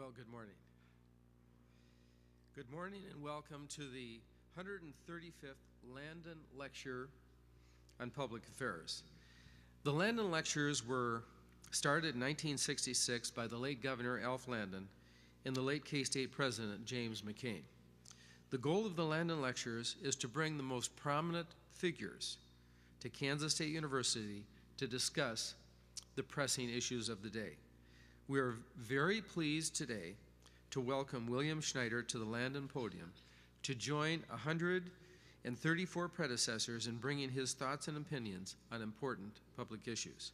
Well, good morning. Good morning and welcome to the 135th Landon Lecture on Public Affairs. The Landon Lectures were started in 1966 by the late Governor Alf Landon and the late K-State President James McCain. The goal of the Landon Lectures is to bring the most prominent figures to Kansas State University to discuss the pressing issues of the day. We are very pleased today to welcome William Schneider to the Landon podium to join 134 predecessors in bringing his thoughts and opinions on important public issues.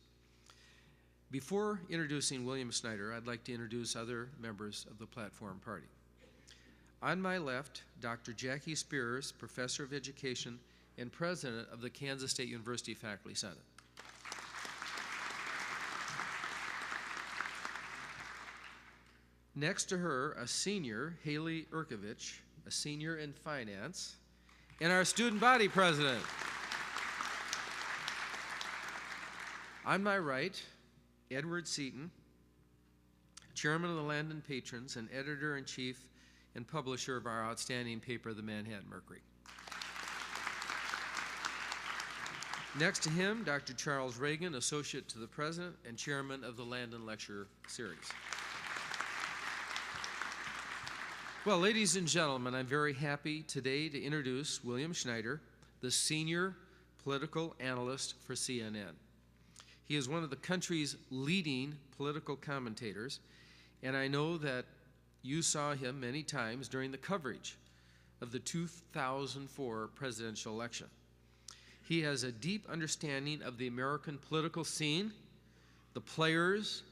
Before introducing William Schneider, I'd like to introduce other members of the platform party. On my left, Dr. Jackie Spears, Professor of Education and President of the Kansas State University Faculty Senate. Next to her, a senior, Haley Urkovich, a senior in finance, and our student body president. On my right, Edward Seaton, chairman of the Landon Patrons and editor-in-chief and publisher of our outstanding paper, the Manhattan Mercury. Next to him, Dr. Charles Reagan, associate to the president and chairman of the Landon Lecture series. Well, ladies and gentlemen, I'm very happy today to introduce William Schneider, the senior political analyst for CNN. He is one of the country's leading political commentators, and I know that you saw him many times during the coverage of the 2004 presidential election. He has a deep understanding of the American political scene, the players,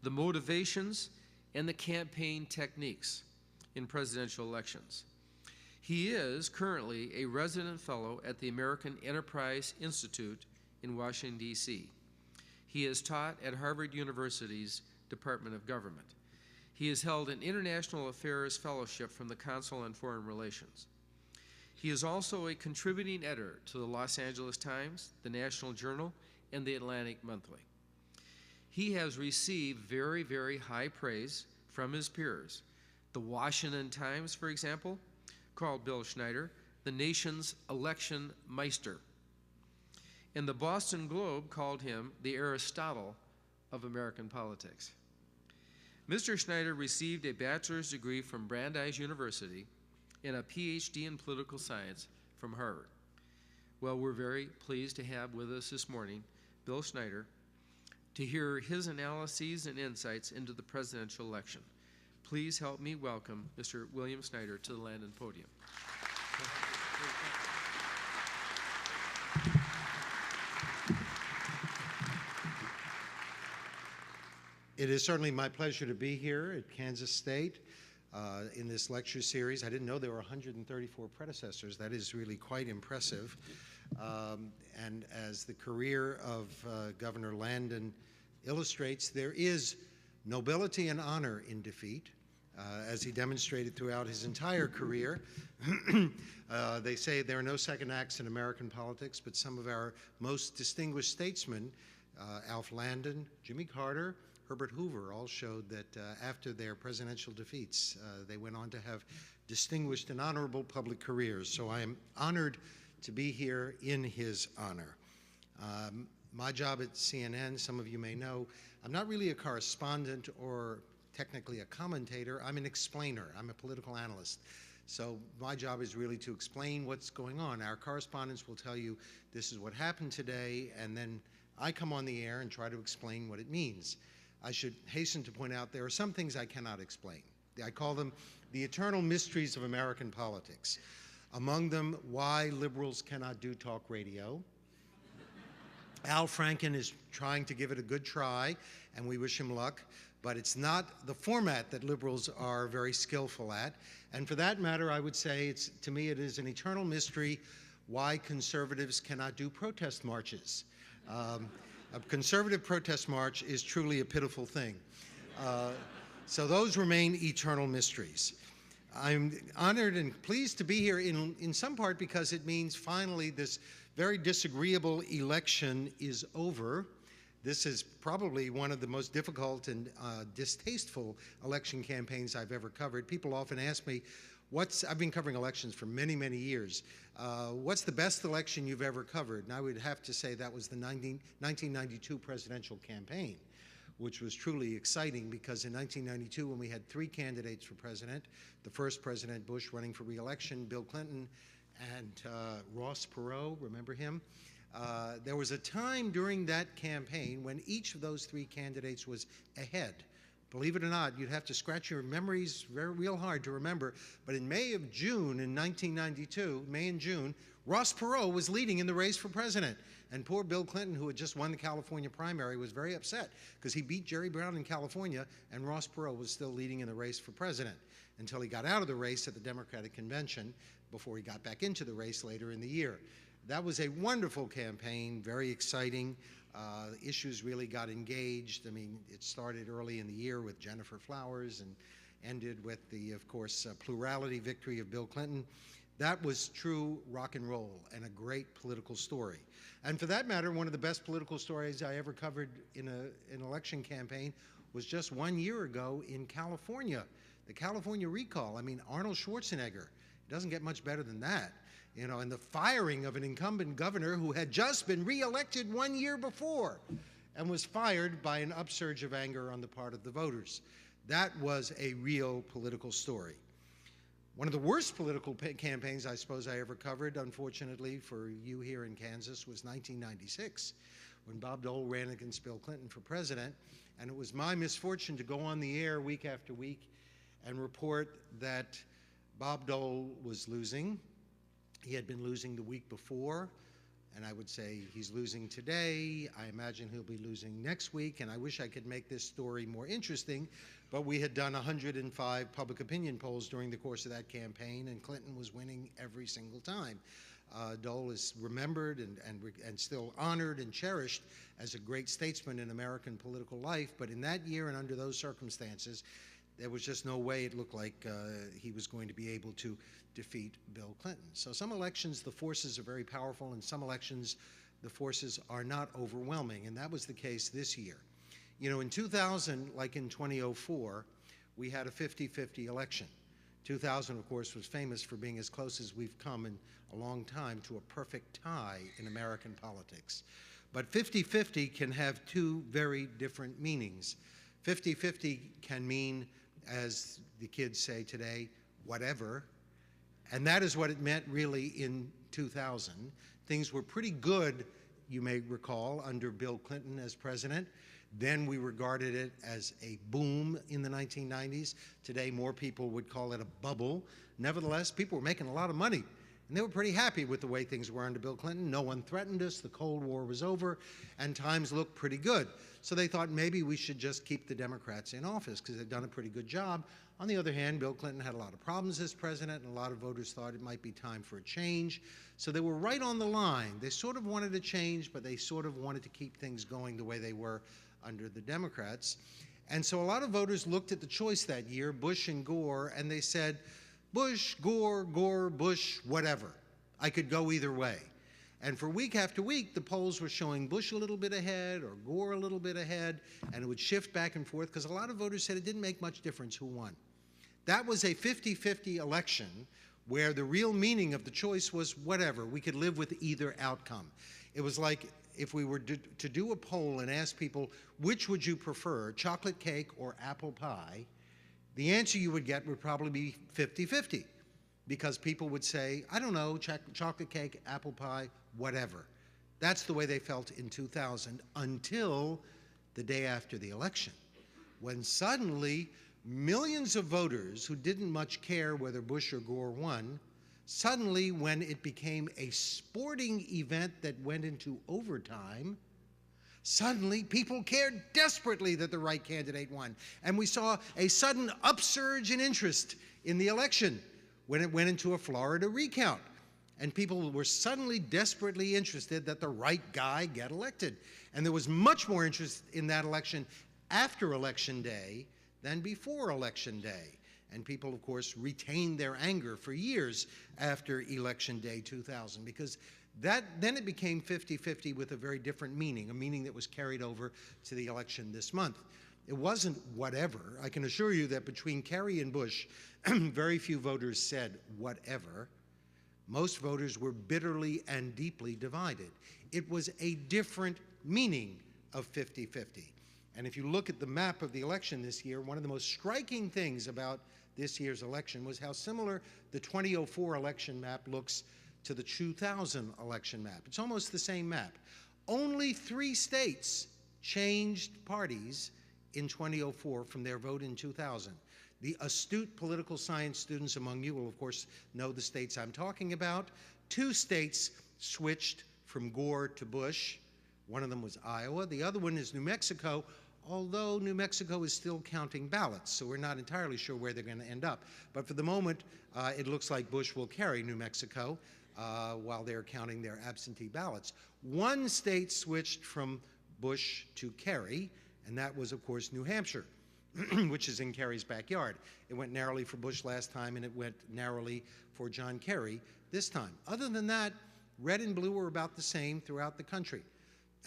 the motivations, and the campaign techniques in presidential elections. He is currently a resident fellow at the American Enterprise Institute in Washington, D.C. He has taught at Harvard University's Department of Government. He has held an International Affairs Fellowship from the Council on Foreign Relations. He is also a contributing editor to the Los Angeles Times, the National Journal, and the Atlantic Monthly. He has received very, very high praise from his peers. The Washington Times, for example, called Bill Schneider the nation's election meister. And the Boston Globe called him the Aristotle of American politics. Mr. Schneider received a bachelor's degree from Brandeis University and a PhD in political science from Harvard. Well, we're very pleased to have with us this morning Bill Schneider to hear his analyses and insights into the presidential election. Please help me welcome Mr. William Schneider to the Landon podium. It is certainly my pleasure to be here at Kansas State in this lecture series. I didn't know there were 134 predecessors. That is really quite impressive. And as the career of Governor Landon illustrates, there is nobility and honor in defeat, as he demonstrated throughout his entire career. They say there are no second acts in American politics, but some of our most distinguished statesmen, Alf Landon, Jimmy Carter, Herbert Hoover, all showed that after their presidential defeats, they went on to have distinguished and honorable public careers. So I am honored to be here in his honor. My job at CNN, some of you may know, I'm not really a correspondent or technically a commentator. I'm an explainer. I'm a political analyst. So my job is really to explain what's going on. Our correspondents will tell you this is what happened today, and then I come on the air and try to explain what it means. I should hasten to point out there are some things I cannot explain. I call them the eternal mysteries of American politics. Among them, why liberals cannot do talk radio. Al Franken is trying to give it a good try, and we wish him luck, but it's not the format that liberals are very skillful at. And for that matter, I would say, to me, it is an eternal mystery why conservatives cannot do protest marches. A conservative protest march is truly a pitiful thing. So those remain eternal mysteries. I'm honored and pleased to be here in some part because it means finally this very disagreeable election is over. This is probably one of the most difficult and distasteful election campaigns I've ever covered. People often ask me, I've been covering elections for many, many years. What's the best election you've ever covered? And I would have to say that was the 1992 presidential campaign, which was truly exciting because in 1992, when we had 3 candidates for president, the first President Bush running for re-election, Bill Clinton, and Ross Perot, remember him? There was a time during that campaign when each of those 3 candidates was ahead. Believe it or not, you'd have to scratch your memories real hard to remember, but in May and June, Ross Perot was leading in the race for president. And poor Bill Clinton, who had just won the California primary, was very upset because he beat Jerry Brown in California, and Ross Perot was still leading in the race for president until he got out of the race at the Democratic Convention before he got back into the race later in the year. That was a wonderful campaign, very exciting. Issues really got engaged. I mean, it started early in the year with Jennifer Flowers and ended with the, of course, plurality victory of Bill Clinton. That was true rock and roll and a great political story. And for that matter, one of the best political stories I ever covered in an election campaign was just 1 year ago in California, the California recall. I mean, Arnold Schwarzenegger. It doesn't get much better than that. You know, and the firing of an incumbent governor who had just been re-elected 1 year before and was fired by an upsurge of anger on the part of the voters. That was a real political story. One of the worst political campaigns I suppose I ever covered, unfortunately for you here in Kansas, was 1996, when Bob Dole ran against Bill Clinton for president, and it was my misfortune to go on the air week after week and report that Bob Dole was losing. He had been losing the week before, and I would say he's losing today. I imagine he'll be losing next week, and I wish I could make this story more interesting, but we had done 105 public opinion polls during the course of that campaign, and Clinton was winning every single time. Dole is remembered and still honored and cherished as a great statesman in American political life, but in that year and under those circumstances, there was just no way it looked like he was going to be able to defeat Bill Clinton. So some elections, the forces are very powerful, and some elections, the forces are not overwhelming, and that was the case this year. You know, in 2000, like in 2004, we had a 50-50 election. 2000, of course, was famous for being as close as we've come in a long time to a perfect tie in American politics. But 50-50 can have 2 very different meanings. 50-50 can mean, as the kids say today, whatever. And that is what it meant really in 2000. Things were pretty good, you may recall, under Bill Clinton as president. Then we regarded it as a boom in the 1990s. Today, more people would call it a bubble. Nevertheless, people were making a lot of money, and they were pretty happy with the way things were under Bill Clinton. No one threatened us, the Cold War was over, and times looked pretty good. So they thought maybe we should just keep the Democrats in office because they'd done a pretty good job. On the other hand, Bill Clinton had a lot of problems as president, and a lot of voters thought it might be time for a change. So they were right on the line. They sort of wanted a change, but they sort of wanted to keep things going the way they were under the Democrats. And so a lot of voters looked at the choice that year, Bush and Gore, and they said, Bush, Gore, Gore, Bush, whatever. I could go either way. And for week after week, the polls were showing Bush a little bit ahead or Gore a little bit ahead, and it would shift back and forth because a lot of voters said it didn't make much difference who won. That was a 50-50 election where the real meaning of the choice was whatever. We could live with either outcome. It was like if we were to do a poll and ask people, which would you prefer, chocolate cake or apple pie? The answer you would get would probably be 50-50. Because people would say, I don't know, chocolate cake, apple pie, whatever. That's the way they felt in 2000 until the day after the election, when suddenly millions of voters who didn't much care whether Bush or Gore won, suddenly when it became a sporting event that went into overtime, suddenly people cared desperately that the right candidate won. And we saw a sudden upsurge in interest in the election when it went into a Florida recount. And people were suddenly desperately interested that the right guy get elected. And there was much more interest in that election after Election Day than before Election Day. And people, of course, retained their anger for years after Election Day 2000 because Then it became 50-50 with a very different meaning, a meaning that was carried over to the election this month. It wasn't whatever. I can assure you that between Kerry and Bush, very few voters said whatever. Most voters were bitterly and deeply divided. It was a different meaning of 50-50. And if you look at the map of the election this year, one of the most striking things about this year's election was how similar the 2004 election map looks to the 2000 election map. It's almost the same map. Only 3 states changed parties in 2004 from their vote in 2000. The astute political science students among you will, of course, know the states I'm talking about. 2 states switched from Gore to Bush. One of them was Iowa. The other one is New Mexico, although New Mexico is still counting ballots, so we're not entirely sure where they're going to end up. But for the moment, it looks like Bush will carry New Mexico while they're counting their absentee ballots. 1 state switched from Bush to Kerry, and that was, of course, New Hampshire, which is in Kerry's backyard. It went narrowly for Bush last time, and it went narrowly for John Kerry this time. Other than that, red and blue were about the same throughout the country.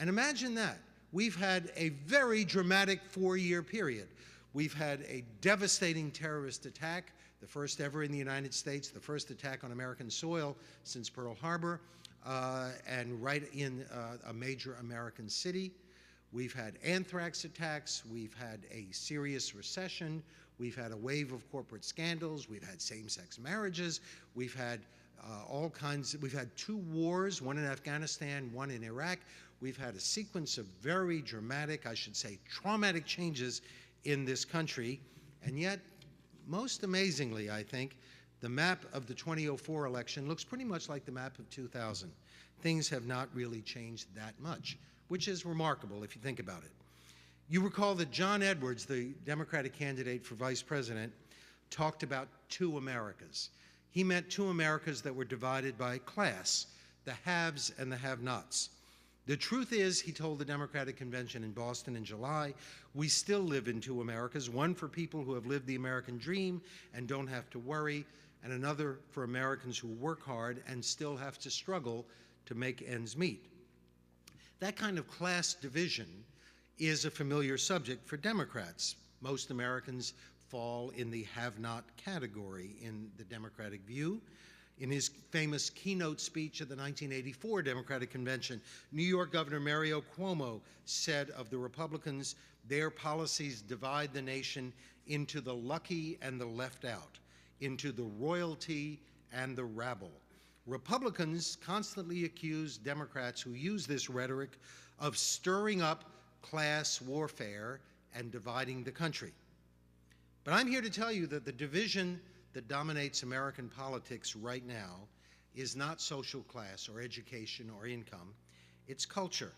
And imagine that. We've had a very dramatic 4-year period. We've had a devastating terrorist attack, the first ever in the United States, the first attack on American soil since Pearl Harbor, and right in a major American city. We've had anthrax attacks, we've had a serious recession, we've had a wave of corporate scandals, we've had same-sex marriages, we've had we've had 2 wars, one in Afghanistan, one in Iraq. We've had a sequence of very dramatic, I should say, traumatic changes in this country. And yet, most amazingly, I think, the map of the 2004 election looks pretty much like the map of 2000. Things have not really changed that much, which is remarkable if you think about it. You recall that John Edwards, the Democratic candidate for vice president, talked about 2 Americas. He meant 2 Americas that were divided by class, the haves and the have-nots. The truth is, he told the Democratic Convention in Boston in July, we still live in 2 Americas, one for people who have lived the American dream and don't have to worry, and another for Americans who work hard and still have to struggle to make ends meet. That kind of class division is a familiar subject for Democrats. Most Americans fall in the have-not category in the Democratic view. In his famous keynote speech at the 1984 Democratic Convention, New York Governor Mario Cuomo said of the Republicans, their policies divide the nation into the lucky and the left out, into the royalty and the rabble. Republicans constantly accuse Democrats who use this rhetoric of stirring up class warfare and dividing the country. But I'm here to tell you that the division that dominates American politics right now is not social class or education or income, it's culture.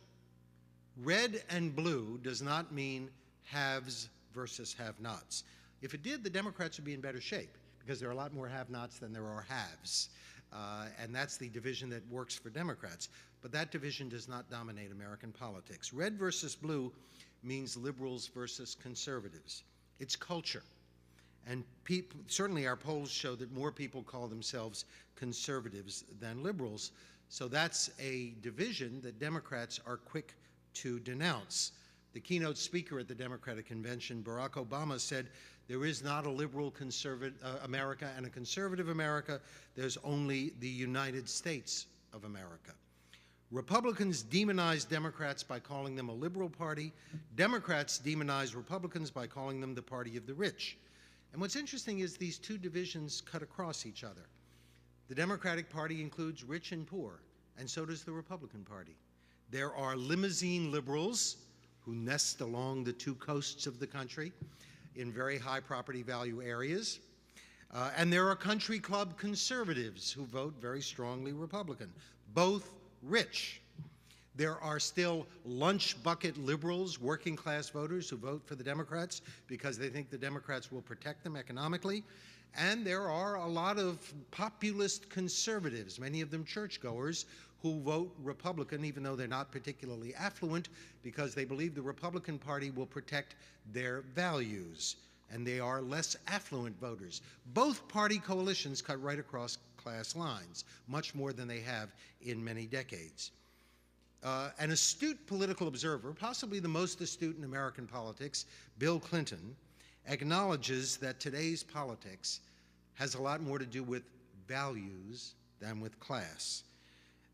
Red and blue does not mean haves versus have-nots. If it did, the Democrats would be in better shape because there are a lot more have-nots than there are haves. And that's the division that works for Democrats. But that division does not dominate American politics. Red versus blue means liberals versus conservatives. It's culture. And certainly our polls show that more people call themselves conservatives than liberals. So that's a division that Democrats are quick to denounce. The keynote speaker at the Democratic Convention, Barack Obama, said, there is not a liberal America and a conservative America. There's only the United States of America. Republicans demonize Democrats by calling them a liberal party. Democrats demonize Republicans by calling them the party of the rich. And what's interesting is these 2 divisions cut across each other. The Democratic Party includes rich and poor, and so does the Republican Party. There are limousine liberals who nest along the 2 coasts of the country in very high property value areas. And there are country club conservatives who vote very strongly Republican, both rich. There are still lunch bucket liberals, working class voters who vote for the Democrats because they think the Democrats will protect them economically. And there are a lot of populist conservatives, many of them churchgoers, who vote Republican even though they're not particularly affluent because they believe the Republican Party will protect their values. And they are less affluent voters. Both party coalitions cut right across class lines, much more than they have in many decades. An astute political observer, possibly the most astute in American politics, Bill Clinton, acknowledges that today's politics has a lot more to do with values than with class.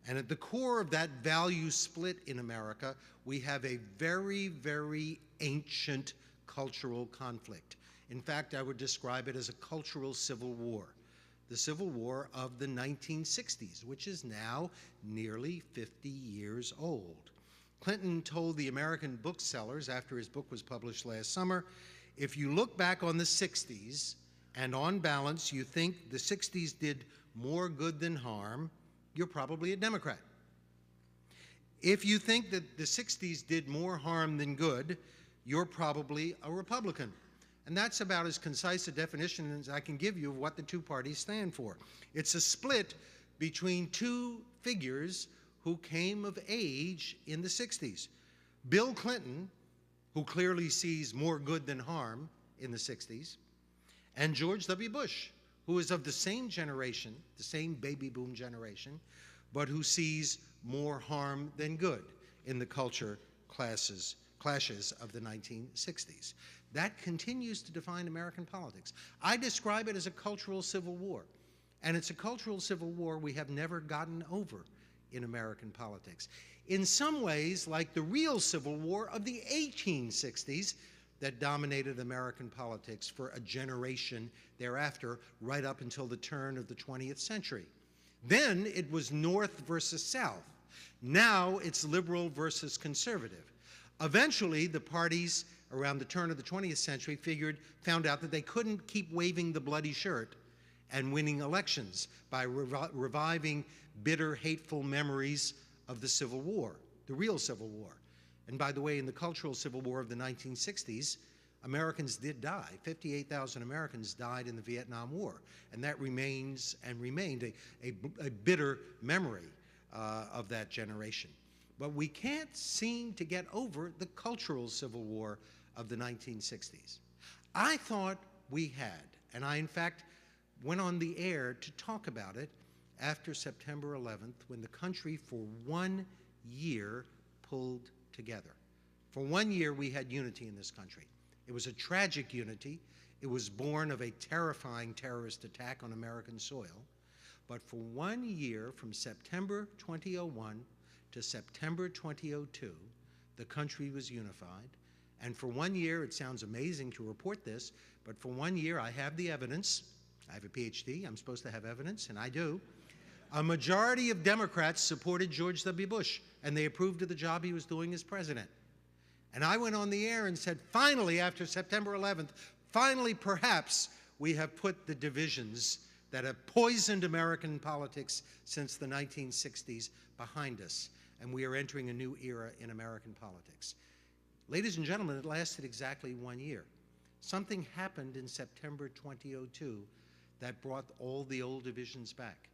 And at the core of that value split in America, we have a very, very ancient cultural conflict. In fact, I would describe it as a cultural civil war, the Civil War of the 1960s, which is now nearly 50 years old. Clinton told the American booksellers after his book was published last summer, if you look back on the 60s and on balance you think the 60s did more good than harm, you're probably a Democrat. If you think that the 60s did more harm than good, you're probably a Republican. And that's about as concise a definition as I can give you of what the two parties stand for. It's a split between two figures who came of age in the 60s. Bill Clinton, who clearly sees more good than harm in the 60s, and George W. Bush, who is of the same generation, the same baby boom generation, but who sees more harm than good in the culture clashes of the 1960s. That continues to define American politics. I describe it as a cultural civil war, and it's a cultural civil war we have never gotten over in American politics. In some ways, like the real Civil War of the 1860s that dominated American politics for a generation thereafter, right up until the turn of the 20th century. Then it was North versus South. Now it's liberal versus conservative. Eventually, the parties around the turn of the 20th century found out that they couldn't keep waving the bloody shirt and winning elections by reviving bitter, hateful memories of the Civil War, the real Civil War. And by the way, in the cultural Civil War of the 1960s, Americans did die. 58,000 Americans died in the Vietnam War, and that remains and remained a bitter memory of that generation. But we can't seem to get over the cultural Civil War of the 1960s. I thought we had, and I in fact went on the air to talk about it after September 11th, when the country for 1 year pulled together. For 1 year we had unity in this country. It was a tragic unity. It was born of a terrifying terrorist attack on American soil. But for 1 year, from September 2001 to September 2002, the country was unified. And for 1 year, it sounds amazing to report this, but for 1 year I have the evidence. I have a PhD, I'm supposed to have evidence, and I do. A majority of Democrats supported George W. Bush, and they approved of the job he was doing as president. And I went on the air and said, finally, after September 11th, finally, perhaps, we have put the divisions that have poisoned American politics since the 1960s behind us, and we are entering a new era in American politics. Ladies and gentlemen, it lasted exactly 1 year. Something happened in September 2002 that brought all the old divisions back.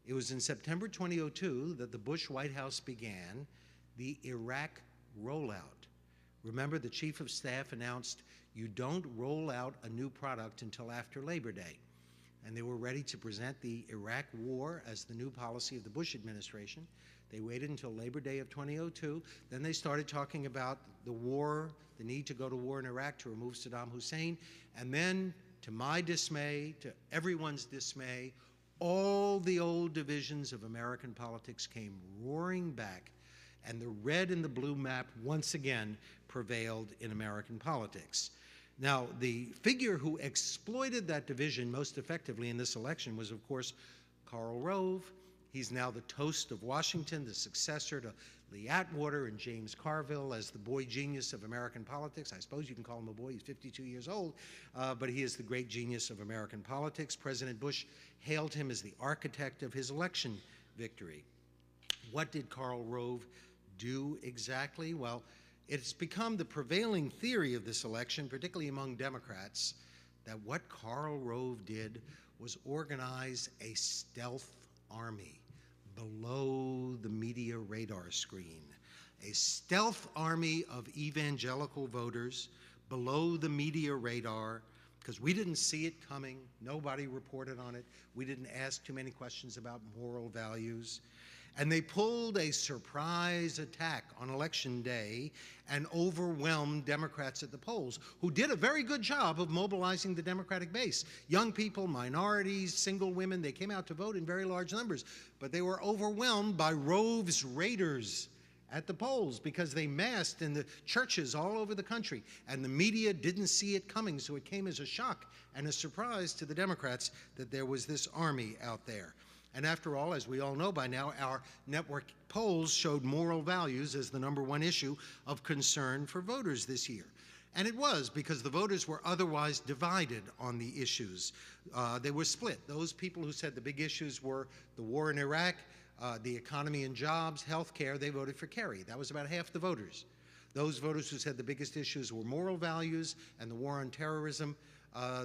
It was in September 2002 that the Bush White House began the Iraq rollout. Remember, the Chief of Staff announced, you don't roll out a new product until after Labor Day. And they were ready to present the Iraq war as the new policy of the Bush administration. They waited until Labor Day of 2002. Then they started talking about the war, the need to go to war in Iraq to remove Saddam Hussein. And then, to my dismay, to everyone's dismay, all the old divisions of American politics came roaring back, and the red and the blue map once again prevailed in American politics. Now, the figure who exploited that division most effectively in this election was, of course, Karl Rove. He's now the toast of Washington, the successor to Lee Atwater and James Carville as the boy genius of American politics. I suppose you can call him a boy. He's 52 years old, but he is the great genius of American politics. President Bush hailed him as the architect of his election victory. What did Karl Rove do exactly? Well, it's become the prevailing theory of this election, particularly among Democrats, that what Karl Rove did was organize a stealth army below the media radar screen, a stealth army of evangelical voters below the media radar because we didn't see it coming. Nobody reported on it. We didn't ask too many questions about moral values. And they pulled a surprise attack on Election Day and overwhelmed Democrats at the polls, who did a very good job of mobilizing the Democratic base. Young people, minorities, single women, they came out to vote in very large numbers, but they were overwhelmed by Rove's raiders at the polls because they massed in the churches all over the country, and the media didn't see it coming, so it came as a shock and a surprise to the Democrats that there was this army out there. And after all, as we all know by now, our network polls showed moral values as the #1 issue of concern for voters this year. And it was, because the voters were otherwise divided on the issues. They were split. Those people who said the big issues were the war in Iraq, the economy and jobs, health care, they voted for Kerry. That was about half the voters. Those voters who said the biggest issues were moral values and the war on terrorism,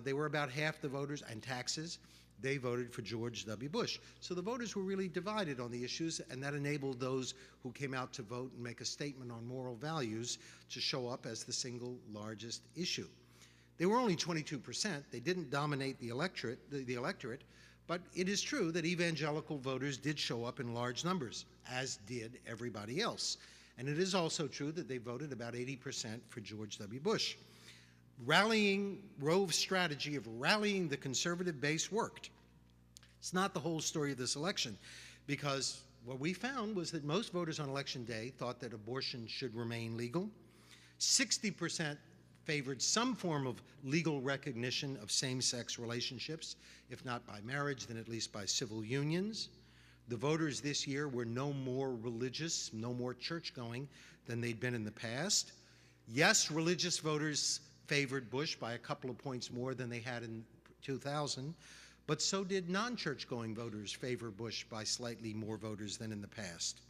they were about half the voters, and taxes. They voted for George W. Bush. So the voters were really divided on the issues, and that enabled those who came out to vote and make a statement on moral values to show up as the single largest issue. They were only 22%. They didn't dominate the electorate, but it is true that evangelical voters did show up in large numbers, as did everybody else. And it is also true that they voted about 80% for George W. Bush. Rove's strategy of rallying the conservative base worked. It's not the whole story of this election, because what we found was that most voters on Election Day thought that abortion should remain legal. 60% favored some form of legal recognition of same-sex relationships, if not by marriage, then at least by civil unions. The voters this year were no more religious, no more church-going than they'd been in the past. Yes, religious voters favored Bush by a couple of points more than they had in 2000, but so did non-church-going voters favor Bush by slightly more voters than in the past.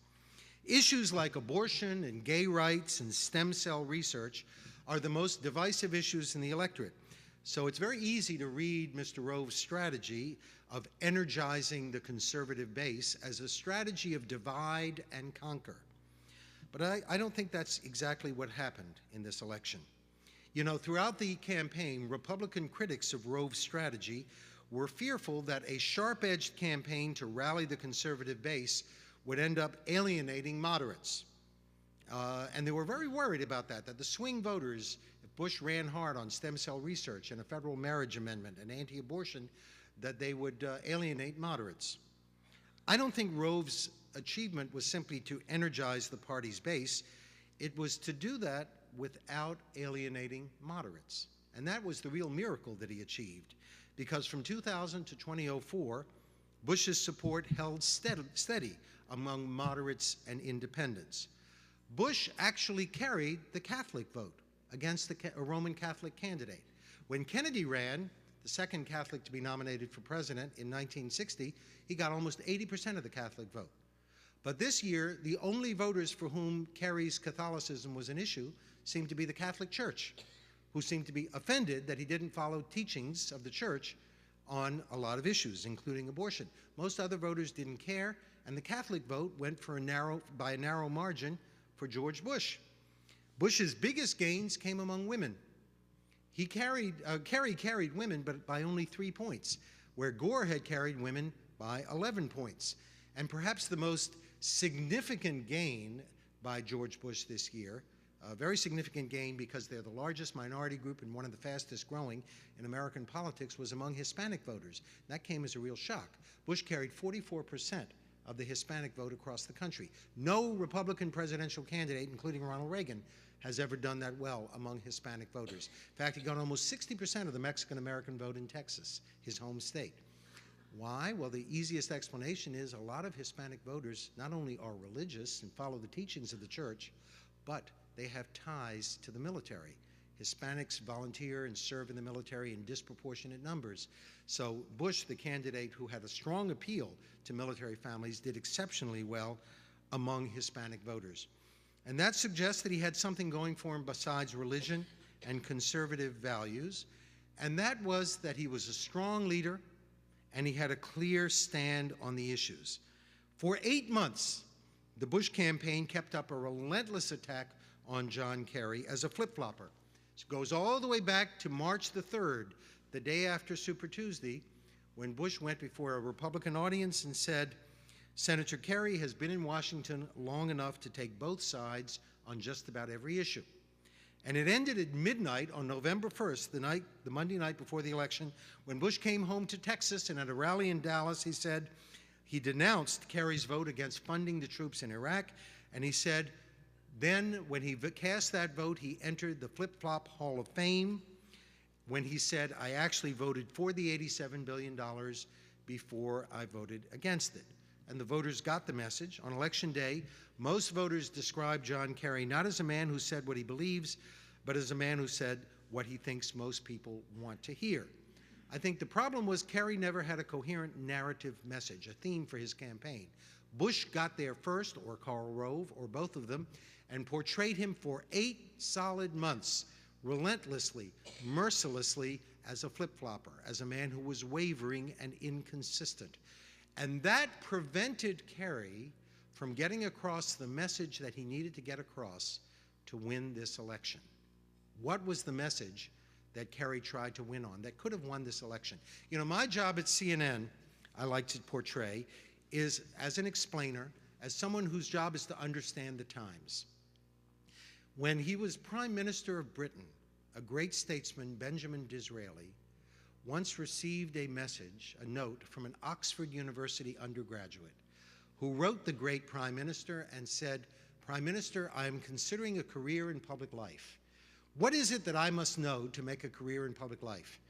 Issues like abortion and gay rights and stem cell research are the most divisive issues in the electorate. So it's very easy to read Mr. Rove's strategy of energizing the conservative base as a strategy of divide and conquer. But I don't think that's exactly what happened in this election. You know, throughout the campaign, Republican critics of Rove's strategy were fearful that a sharp-edged campaign to rally the conservative base would end up alienating moderates. And they were very worried about that the swing voters, if Bush ran hard on stem cell research and a federal marriage amendment and anti-abortion, that they would alienate moderates. I don't think Rove's achievement was simply to energize the party's base. It was to do that without alienating moderates. And that was the real miracle that he achieved, because from 2000 to 2004, Bush's support held steady among moderates and independents. Bush actually carried the Catholic vote against a Roman Catholic candidate. When Kennedy ran, the second Catholic to be nominated for president in 1960, he got almost 80% of the Catholic vote. But this year, the only voters for whom Kerry's Catholicism was an issue seemed to be the Catholic Church, who seemed to be offended that he didn't follow teachings of the Church on a lot of issues, including abortion. Most other voters didn't care, and the Catholic vote went for by a narrow margin for George Bush. Bush's biggest gains came among women. Kerry carried women, but by only 3 points, where Gore had carried women by 11 points. And perhaps the most significant gain by George Bush this year, a very significant gain because they're the largest minority group and one of the fastest growing in American politics, was among Hispanic voters. That came as a real shock. Bush carried 44% of the Hispanic vote across the country. No Republican presidential candidate, including Ronald Reagan, has ever done that well among Hispanic voters. In fact, he got almost 60% of the Mexican-American vote in Texas, his home state. Why? Well, the easiest explanation is a lot of Hispanic voters not only are religious and follow the teachings of the church, but they have ties to the military. Hispanics volunteer and serve in the military in disproportionate numbers. So Bush, the candidate who had a strong appeal to military families, did exceptionally well among Hispanic voters. And that suggests that he had something going for him besides religion and conservative values, and that was that he was a strong leader and he had a clear stand on the issues. For 8 months, the Bush campaign kept up a relentless attack on John Kerry as a flip-flopper. It goes all the way back to March the 3rd, the day after Super Tuesday, when Bush went before a Republican audience and said, "Senator Kerry has been in Washington long enough to take both sides on just about every issue." And it ended at midnight on November 1st, the Monday night before the election, when Bush came home to Texas, and at a rally in Dallas, he said, he denounced Kerry's vote against funding the troops in Iraq, and he said, then when he cast that vote, he entered the Flip-Flop Hall of Fame when he said, "I actually voted for the $87 billion before I voted against it." And the voters got the message. On Election Day, most voters describe John Kerry not as a man who said what he believes, but as a man who said what he thinks most people want to hear. I think the problem was Kerry never had a coherent narrative message, a theme for his campaign. Bush got there first, or Karl Rove, or both of them, and portrayed him for 8 solid months, relentlessly, mercilessly, as a flip-flopper, as a man who was wavering and inconsistent. And that prevented Kerry from getting across the message that he needed to get across to win this election. What was the message that Kerry tried to win on that could have won this election? You know, my job at CNN, I like to portray, is as an explainer, as someone whose job is to understand the times. When he was Prime Minister of Britain, a great statesman, Benjamin Disraeli, once received a message, a note, from an Oxford University undergraduate who wrote the great Prime Minister and said, "Prime Minister, I am considering a career in public life. What is it that I must know to make a career in public life?"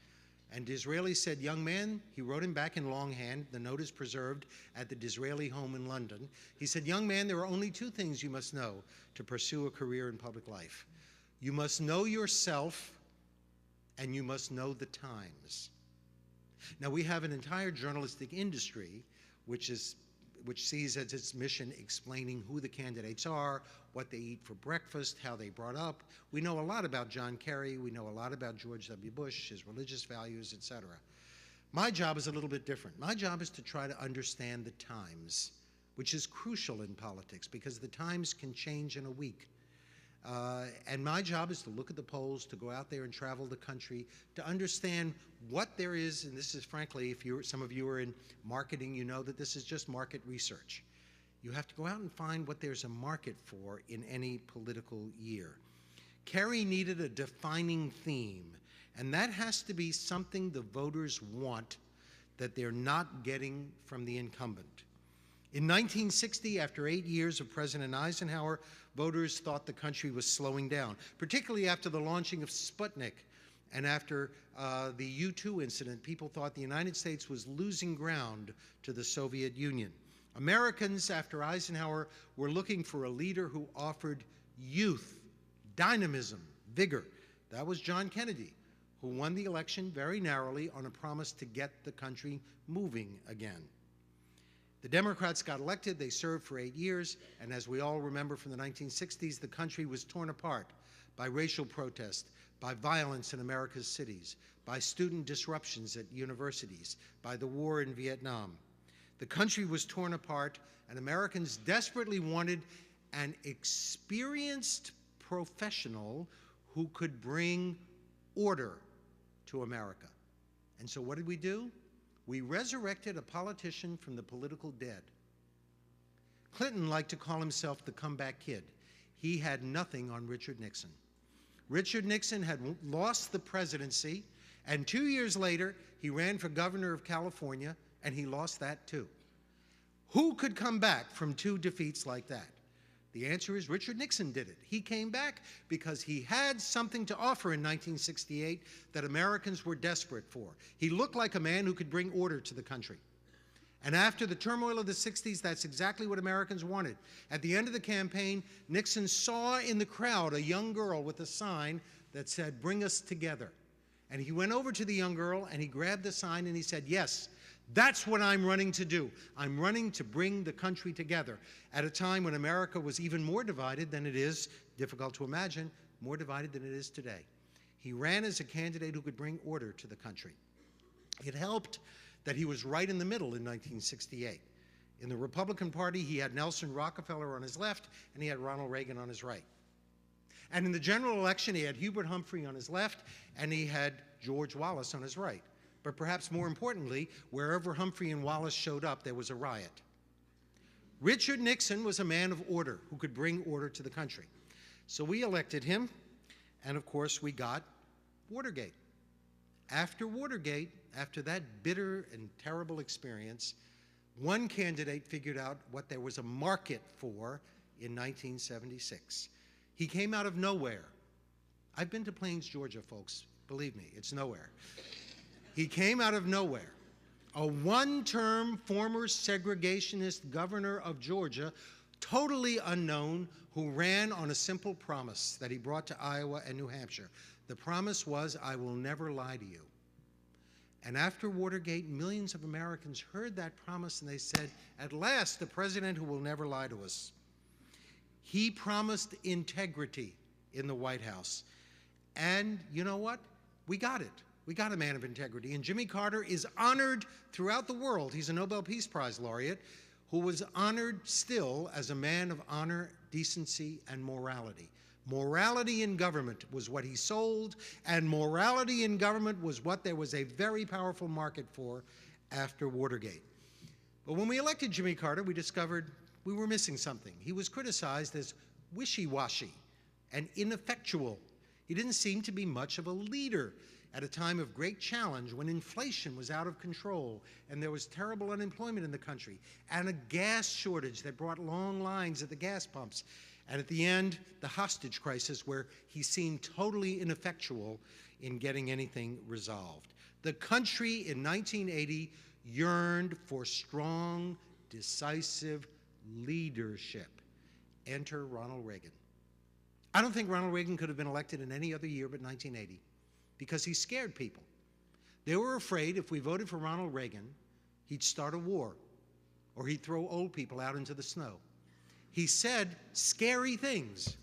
And Disraeli said, "Young man," he wrote him back in longhand, the note is preserved at the Disraeli home in London. He said, "Young man, there are only 2 things you must know to pursue a career in public life. You must know yourself, and you must know the times." Now, we have an entire journalistic industry which sees as its mission explaining who the candidates are, what they eat for breakfast, how they brought up. We know a lot about John Kerry. We know a lot about George W. Bush, his religious values, etc. My job is a little bit different. My job is to try to understand the times, which is crucial in politics because the times can change in a week. And my job is to look at the polls, to go out there and travel the country, to understand what there is, and this is frankly, if some of you are in marketing, you know that this is just market research. You have to go out and find what there's a market for in any political year. Kerry needed a defining theme, and that has to be something the voters want that they're not getting from the incumbent. In 1960, after 8 years of President Eisenhower, voters thought the country was slowing down, particularly after the launching of Sputnik and after the U-2 incident. People thought the United States was losing ground to the Soviet Union. Americans, after Eisenhower, were looking for a leader who offered youth, dynamism, vigor. That was John Kennedy, who won the election very narrowly on a promise to get the country moving again. The Democrats got elected, they served for 8 years, and as we all remember from the 1960s, the country was torn apart by racial protest, by violence in America's cities, by student disruptions at universities, by the war in Vietnam. The country was torn apart, and Americans desperately wanted an experienced professional who could bring order to America. And so what did we do? We resurrected a politician from the political dead. Clinton liked to call himself the comeback kid. He had nothing on Richard Nixon. Richard Nixon had lost the presidency, and 2 years later, he ran for governor of California, and he lost that too. Who could come back from 2 defeats like that? The answer is Richard Nixon did it. He came back because he had something to offer in 1968 that Americans were desperate for. He looked like a man who could bring order to the country. And after the turmoil of the 60s, that's exactly what Americans wanted. At the end of the campaign, Nixon saw in the crowd a young girl with a sign that said, "Bring us together." And he went over to the young girl and he grabbed the sign and he said, "Yes, that's what I'm running to do. I'm running to bring the country together at a time when America was even more divided than it is, difficult to imagine, more divided than it is today." He ran as a candidate who could bring order to the country. It helped that he was right in the middle in 1968. In the Republican Party, he had Nelson Rockefeller on his left and he had Ronald Reagan on his right. And in the general election, he had Hubert Humphrey on his left, and he had George Wallace on his right. But perhaps more importantly, wherever Humphrey and Wallace showed up, there was a riot. Richard Nixon was a man of order who could bring order to the country. So we elected him, and of course we got Watergate. After Watergate, after that bitter and terrible experience, one candidate figured out what there was a market for in 1976. He came out of nowhere. I've been to Plains, Georgia, folks. Believe me, it's nowhere. He came out of nowhere. A one-term former segregationist governor of Georgia, totally unknown, who ran on a simple promise that he brought to Iowa and New Hampshire. The promise was, I will never lie to you. And after Watergate, millions of Americans heard that promise and they said, at last, the president who will never lie to us. He promised integrity in the White House. And you know what? We got it. We got a man of integrity. And Jimmy Carter is honored throughout the world. He's a Nobel Peace Prize laureate who was honored still as a man of honor, decency, and morality. Morality in government was what he sold, and morality in government was what there was a very powerful market for after Watergate. But when we elected Jimmy Carter, we discovered we were missing something. He was criticized as wishy-washy and ineffectual. He didn't seem to be much of a leader at a time of great challenge when inflation was out of control and there was terrible unemployment in the country and a gas shortage that brought long lines at the gas pumps. And at the end, the hostage crisis where he seemed totally ineffectual in getting anything resolved. The country in 1980 yearned for strong, decisive leadership. Enter Ronald Reagan. I don't think Ronald Reagan could have been elected in any other year but 1980 because he scared people. They were afraid if we voted for Ronald Reagan, he'd start a war or he'd throw old people out into the snow. He said scary things.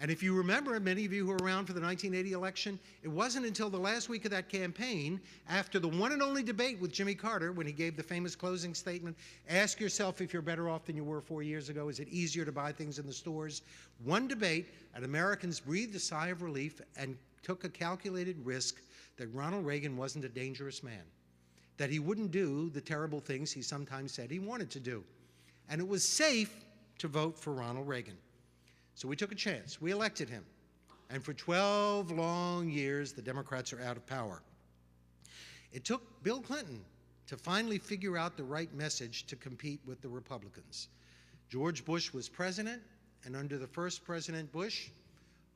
And if you remember, many of you who were around for the 1980 election, it wasn't until the last week of that campaign, after the one and only debate with Jimmy Carter, when he gave the famous closing statement, ask yourself if you're better off than you were 4 years ago. Is it easier to buy things in the stores? One debate, and Americans breathed a sigh of relief and took a calculated risk that Ronald Reagan wasn't a dangerous man, that he wouldn't do the terrible things he sometimes said he wanted to do. And it was safe to vote for Ronald Reagan. So we took a chance. We elected him. And for 12 long years, the Democrats are out of power. It took Bill Clinton to finally figure out the right message to compete with the Republicans. George Bush was president, and under the first President Bush,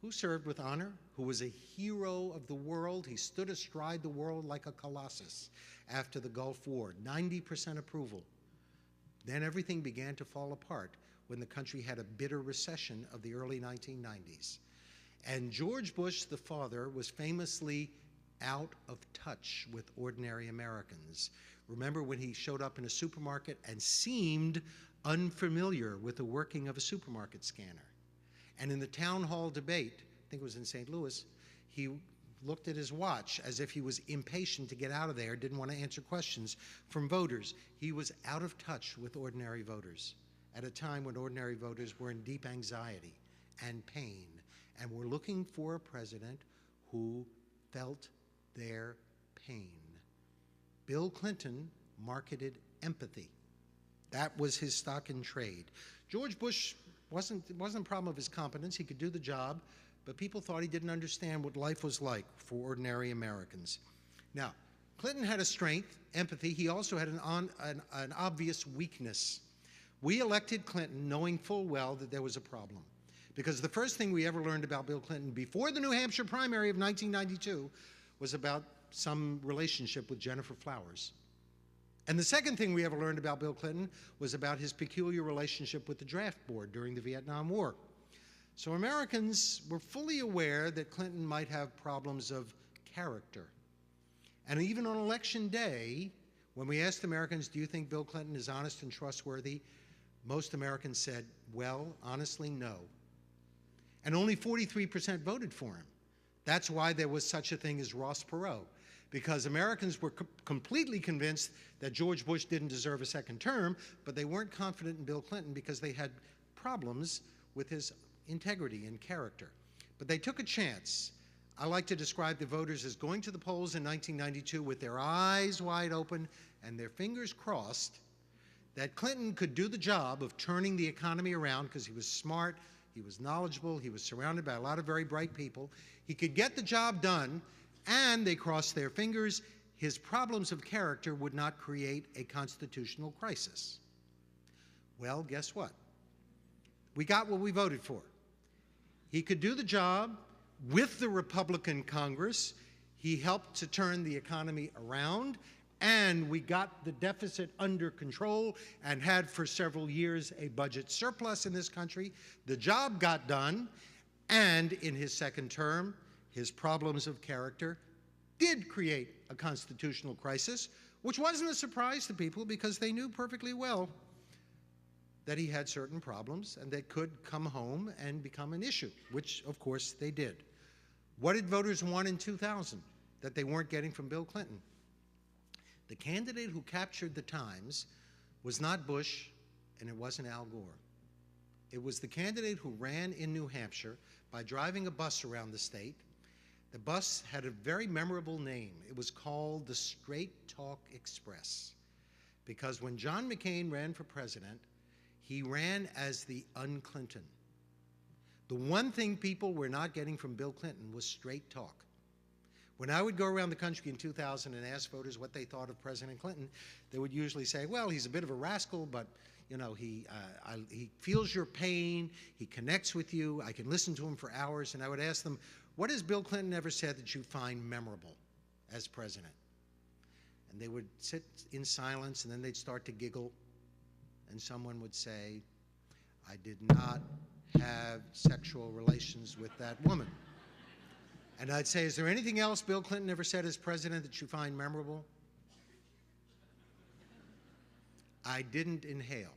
who served with honor, who was a hero of the world, he stood astride the world like a colossus after the Gulf War, 90% approval. Then everything began to fall apart when the country had a bitter recession of the early 1990s. And George Bush, the father, was famously out of touch with ordinary Americans. Remember when he showed up in a supermarket and seemed unfamiliar with the working of a supermarket scanner? And in the town hall debate, I think it was in St. Louis, he looked at his watch as if he was impatient to get out of there, didn't want to answer questions from voters. He was out of touch with ordinary voters at a time when ordinary voters were in deep anxiety and pain and were looking for a president who felt their pain. Bill Clinton marketed empathy. That was his stock in trade. George Bush wasn't a problem of his competence. He could do the job, but people thought he didn't understand what life was like for ordinary Americans. Now, Clinton had a strength, empathy. He also had an obvious weakness. We elected Clinton knowing full well that there was a problem, because the first thing we ever learned about Bill Clinton before the New Hampshire primary of 1992 was about some relationship with Jennifer Flowers. And the second thing we ever learned about Bill Clinton was about his peculiar relationship with the draft board during the Vietnam War. So Americans were fully aware that Clinton might have problems of character. And even on election day, when we asked Americans, do you think Bill Clinton is honest and trustworthy? Most Americans said, well, honestly, no. And only 43% voted for him. That's why there was such a thing as Ross Perot, because Americans were completely convinced that George Bush didn't deserve a second term, but they weren't confident in Bill Clinton because they had problems with his integrity and character. But they took a chance. I like to describe the voters as going to the polls in 1992 with their eyes wide open and their fingers crossed that Clinton could do the job of turning the economy around because he was smart, he was knowledgeable, he was surrounded by a lot of very bright people. He could get the job done, and they crossed their fingers. His problems of character would not create a constitutional crisis. Well, guess what? We got what we voted for. He could do the job with the Republican Congress. He helped to turn the economy around, and we got the deficit under control and had for several years a budget surplus in this country. The job got done, and in his second term, his problems of character did create a constitutional crisis, which wasn't a surprise to people because they knew perfectly well that he had certain problems and they could come home and become an issue, which of course they did. What did voters want in 2000 that they weren't getting from Bill Clinton? The candidate who captured the Times was not Bush and it wasn't Al Gore. It was the candidate who ran in New Hampshire by driving a bus around the state. The bus had a very memorable name. It was called the Straight Talk Express, because when John McCain ran for president, he ran as the un-Clinton. The one thing people were not getting from Bill Clinton was straight talk. When I would go around the country in 2000 and ask voters what they thought of President Clinton, they would usually say, well, he's a bit of a rascal, but you know, he feels your pain, he connects with you, I can listen to him for hours. And I would ask them, what has Bill Clinton ever said that you find memorable as president? And they would sit in silence, and then they'd start to giggle, and someone would say, I did not have sexual relations with that woman. And I'd say, is there anything else Bill Clinton ever said as president that you find memorable? I didn't inhale.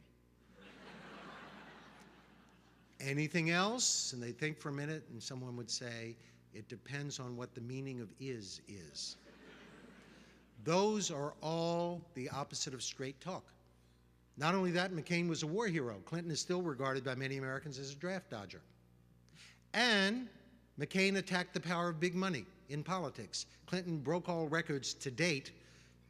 Anything else? And they'd think for a minute, and someone would say, it depends on what the meaning of is. Those are all the opposite of straight talk. Not only that, McCain was a war hero. Clinton is still regarded by many Americans as a draft dodger. And McCain attacked the power of big money in politics. Clinton broke all records to date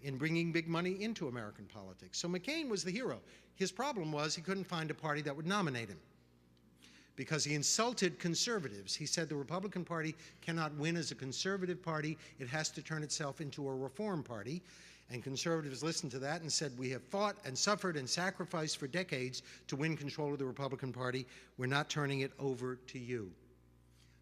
in bringing big money into American politics. So McCain was the hero. His problem was he couldn't find a party that would nominate him because he insulted conservatives. He said the Republican Party cannot win as a conservative party. It has to turn itself into a reform party. And conservatives listened to that and said, we have fought and suffered and sacrificed for decades to win control of the Republican Party. We're not turning it over to you.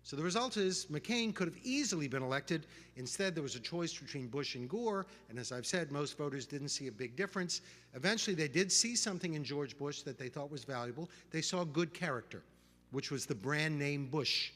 So the result is McCain could have easily been elected. Instead, there was a choice between Bush and Gore, and as I've said, most voters didn't see a big difference. Eventually, they did see something in George Bush that they thought was valuable. They saw good character, which was the brand name Bush.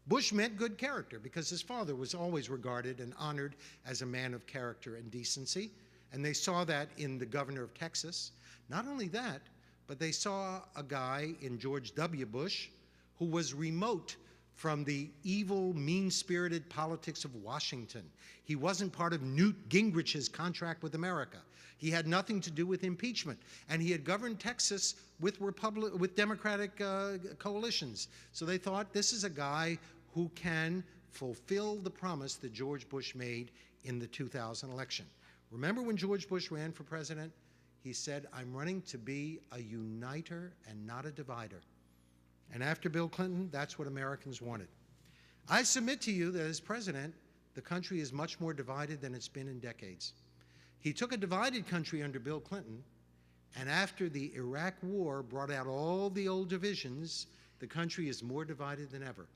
Bush meant good character because his father was always regarded and honored as a man of character and decency, and they saw that in the governor of Texas. Not only that, but they saw a guy in George W. Bush who was remote from the evil, mean-spirited politics of Washington. He wasn't part of Newt Gingrich's contract with America. He had nothing to do with impeachment, and he had governed Texas with Democratic coalitions. So they thought, this is a guy who can fulfill the promise that George Bush made in the 2000 election. Remember when George Bush ran for president? He said, I'm running to be a uniter and not a divider. And after Bill Clinton, that's what Americans wanted. I submit to you that as president, the country is much more divided than it's been in decades. He took a divided country under Bill Clinton, and after the Iraq War brought out all the old divisions, the country is more divided than ever.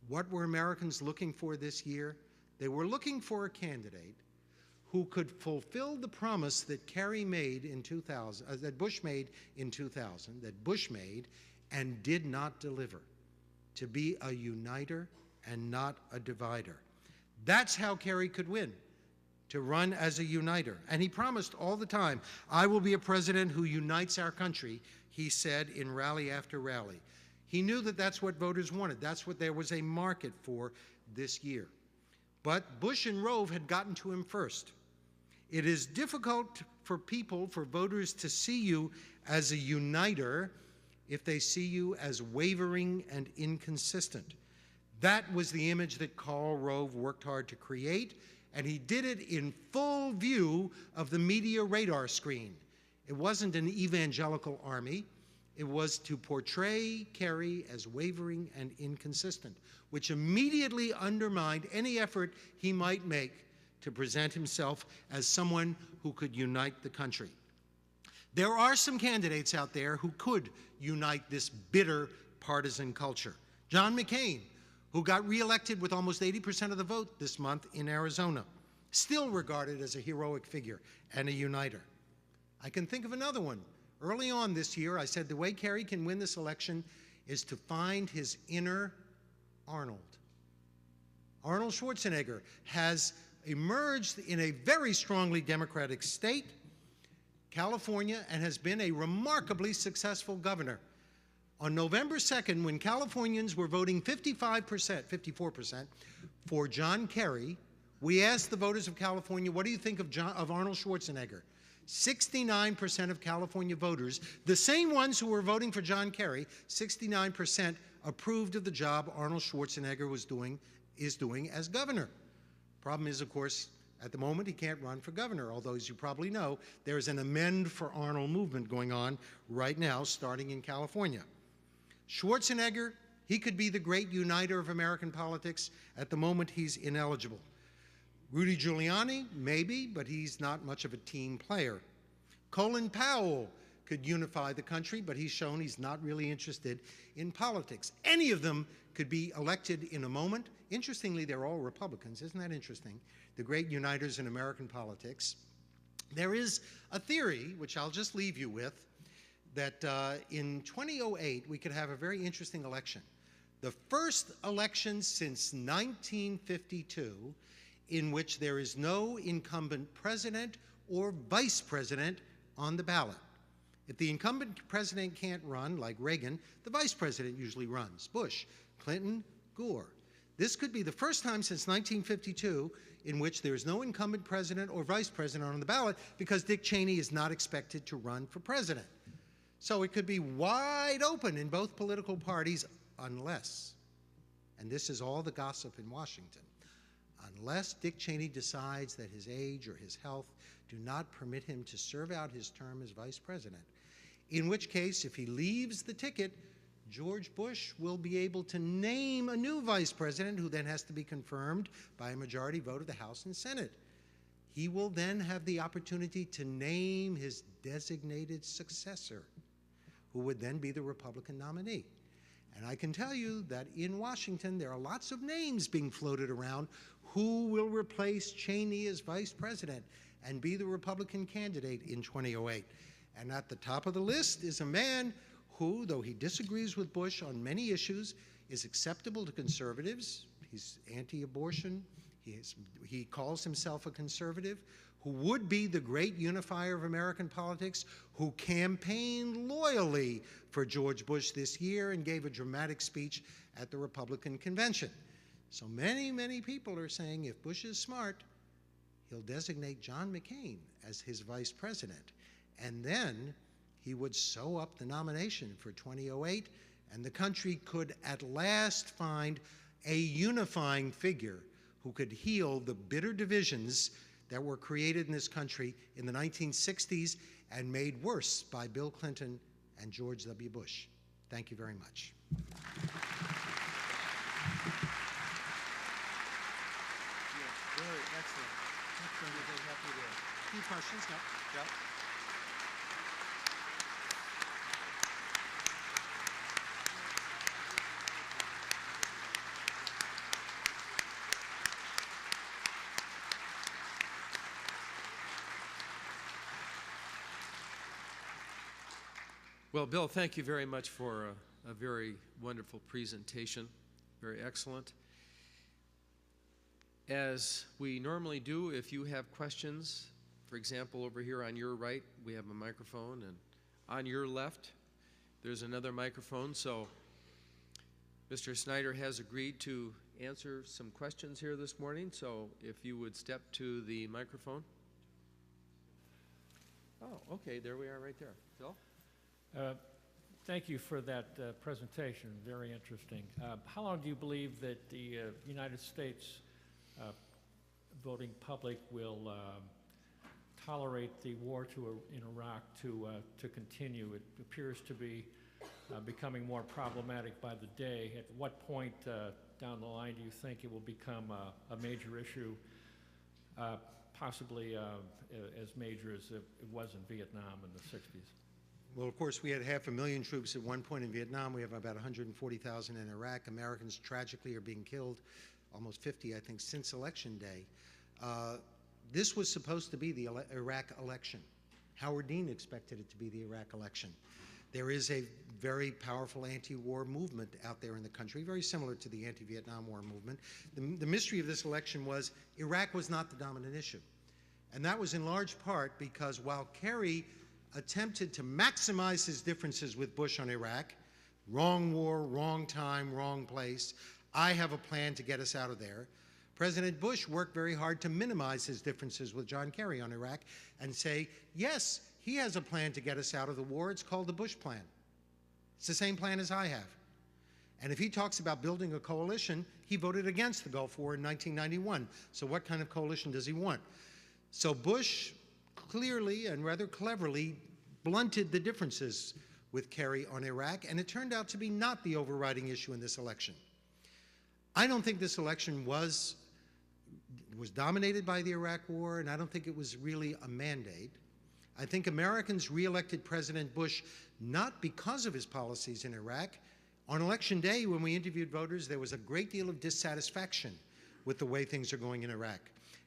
What were Americans looking for this year? They were looking for a candidate who could fulfill the promise that Kerry made in 2000, that Bush made in 2000, that Bush made and did not deliver, to be a uniter and not a divider. That's how Kerry could win, to run as a uniter. And he promised all the time, I will be a president who unites our country, he said in rally after rally. He knew that that's what voters wanted. That's what there was a market for this year. But Bush and Rove had gotten to him first. It is difficult for people, for voters to see you as a uniter if they see you as wavering and inconsistent. That was the image that Karl Rove worked hard to create, and he did it in full view of the media radar screen. It wasn't an evangelical army. It was to portray Kerry as wavering and inconsistent, which immediately undermined any effort he might make to present himself as someone who could unite the country. There are some candidates out there who could unite this bitter partisan culture. John McCain, who got reelected with almost 80% of the vote this month in Arizona, still regarded as a heroic figure and a uniter. I can think of another one. Early on this year, I said the way Kerry can win this election is to find his inner Arnold. Arnold Schwarzenegger has emerged in a very strongly Democratic state, California, and has been a remarkably successful governor. On November 2nd, when Californians were voting 54% for John Kerry, we asked the voters of California, what do you think of Arnold Schwarzenegger? 69% of California voters, the same ones who were voting for John Kerry, 69% approved of the job Arnold Schwarzenegger is doing as governor. Problem is, of course, at the moment he can't run for governor, although, as you probably know, there is an Amend for Arnold movement going on right now, starting in California. Schwarzenegger, he could be the great uniter of American politics. At the moment, he's ineligible. Rudy Giuliani, maybe, but he's not much of a team player. Colin Powell could unify the country, but he's shown he's not really interested in politics. Any of them could be elected in a moment. Interestingly, they're all Republicans. Isn't that interesting? The great uniters in American politics. There is a theory, which I'll just leave you with, that in 2008, we could have a very interesting election. The first election since 1952 in which there is no incumbent president or vice president on the ballot. If the incumbent president can't run, like Reagan, the vice president usually runs. Bush, Clinton, Gore. This could be the first time since 1952 in which there is no incumbent president or vice president on the ballot because Dick Cheney is not expected to run for president. So it could be wide open in both political parties unless, and this is all the gossip in Washington, unless Dick Cheney decides that his age or his health do not permit him to serve out his term as vice president, in which case, if he leaves the ticket, George Bush will be able to name a new vice president who then has to be confirmed by a majority vote of the House and Senate. He will then have the opportunity to name his designated successor, who would then be the Republican nominee. And I can tell you that in Washington, there are lots of names being floated around who will replace Cheney as vice president and be the Republican candidate in 2008. And at the top of the list is a man who, though he disagrees with Bush on many issues, is acceptable to conservatives. He's anti-abortion. He calls himself a conservative, who would be the great unifier of American politics, who campaigned loyally for George Bush this year and gave a dramatic speech at the Republican convention. So many, many people are saying if Bush is smart, he'll designate John McCain as his vice president. And then he would sew up the nomination for 2008, and the country could at last find a unifying figure who could heal the bitter divisions that were created in this country in the 1960s and made worse by Bill Clinton and George W. Bush. Thank you very much. Very excellent. Any questions? No? Yep. Well, Bill, thank you very much for a very wonderful presentation. Very excellent. As we normally do, if you have questions, for example, over here on your right, we have a microphone, and on your left, there's another microphone. So Mr. Schneider has agreed to answer some questions here this morning, so if you would step to the microphone. Oh, okay, there we are right there. Phil? Thank you for that presentation. Very interesting. How long do you believe that the United States voting public will tolerate the war in Iraq to continue? It appears to be becoming more problematic by the day. At what point down the line do you think it will become a major issue, possibly as major as it was in Vietnam in the 60s? Well, of course, we had 500,000 troops at one point in Vietnam. We have about 140,000 in Iraq. Americans tragically are being killed, almost 50, I think, since Election Day. This was supposed to be the Iraq election. Howard Dean expected it to be the Iraq election. There is a very powerful anti-war movement out there in the country, very similar to the anti-Vietnam War movement. The mystery of this election was Iraq was not the dominant issue. And that was in large part because while Kerry attempted to maximize his differences with Bush on Iraq, wrong war, wrong time, wrong place, I have a plan to get us out of there. President Bush worked very hard to minimize his differences with John Kerry on Iraq and say, yes, he has a plan to get us out of the war. It's called the Bush plan. It's the same plan as I have. And if he talks about building a coalition, he voted against the Gulf War in 1991. So what kind of coalition does he want? So Bush clearly and rather cleverly blunted the differences with Kerry on Iraq, and it turned out to be not the overriding issue in this election. I don't think this election was dominated by the Iraq War, and I don't think it was really a mandate. I think Americans reelected President Bush not because of his policies in Iraq. On Election Day, when we interviewed voters, there was a great deal of dissatisfaction with the way things are going in Iraq.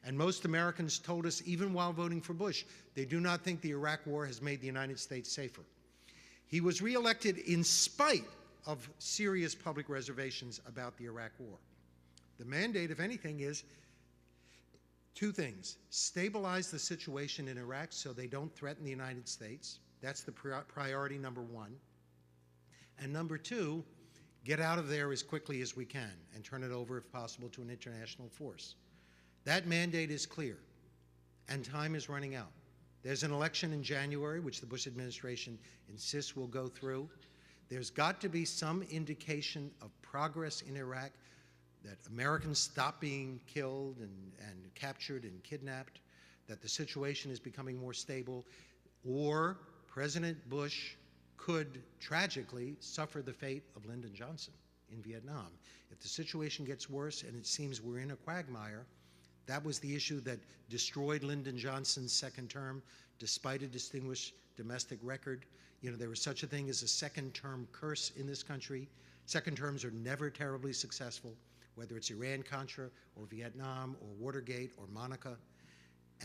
And most Americans told us, even while voting for Bush, they do not think the Iraq War has made the United States safer. He was reelected in spite of serious public reservations about the Iraq War. The mandate, if anything, is two things: stabilize the situation in Iraq so they don't threaten the United States. That's the priority number one. And number two, get out of there as quickly as we can and turn it over, if possible, to an international force. That mandate is clear, and time is running out. There's an election in January, which the Bush administration insists will go through. There's got to be some indication of progress in Iraq, that Americans stop being killed and captured and kidnapped, that the situation is becoming more stable, or President Bush could tragically suffer the fate of Lyndon Johnson in Vietnam. If the situation gets worse, and it seems we're in a quagmire, that was the issue that destroyed Lyndon Johnson's second term, despite a distinguished domestic record. You know, there was such a thing as a second-term curse in this country. Second terms are never terribly successful, whether it's Iran-Contra or Vietnam or Watergate or Monica.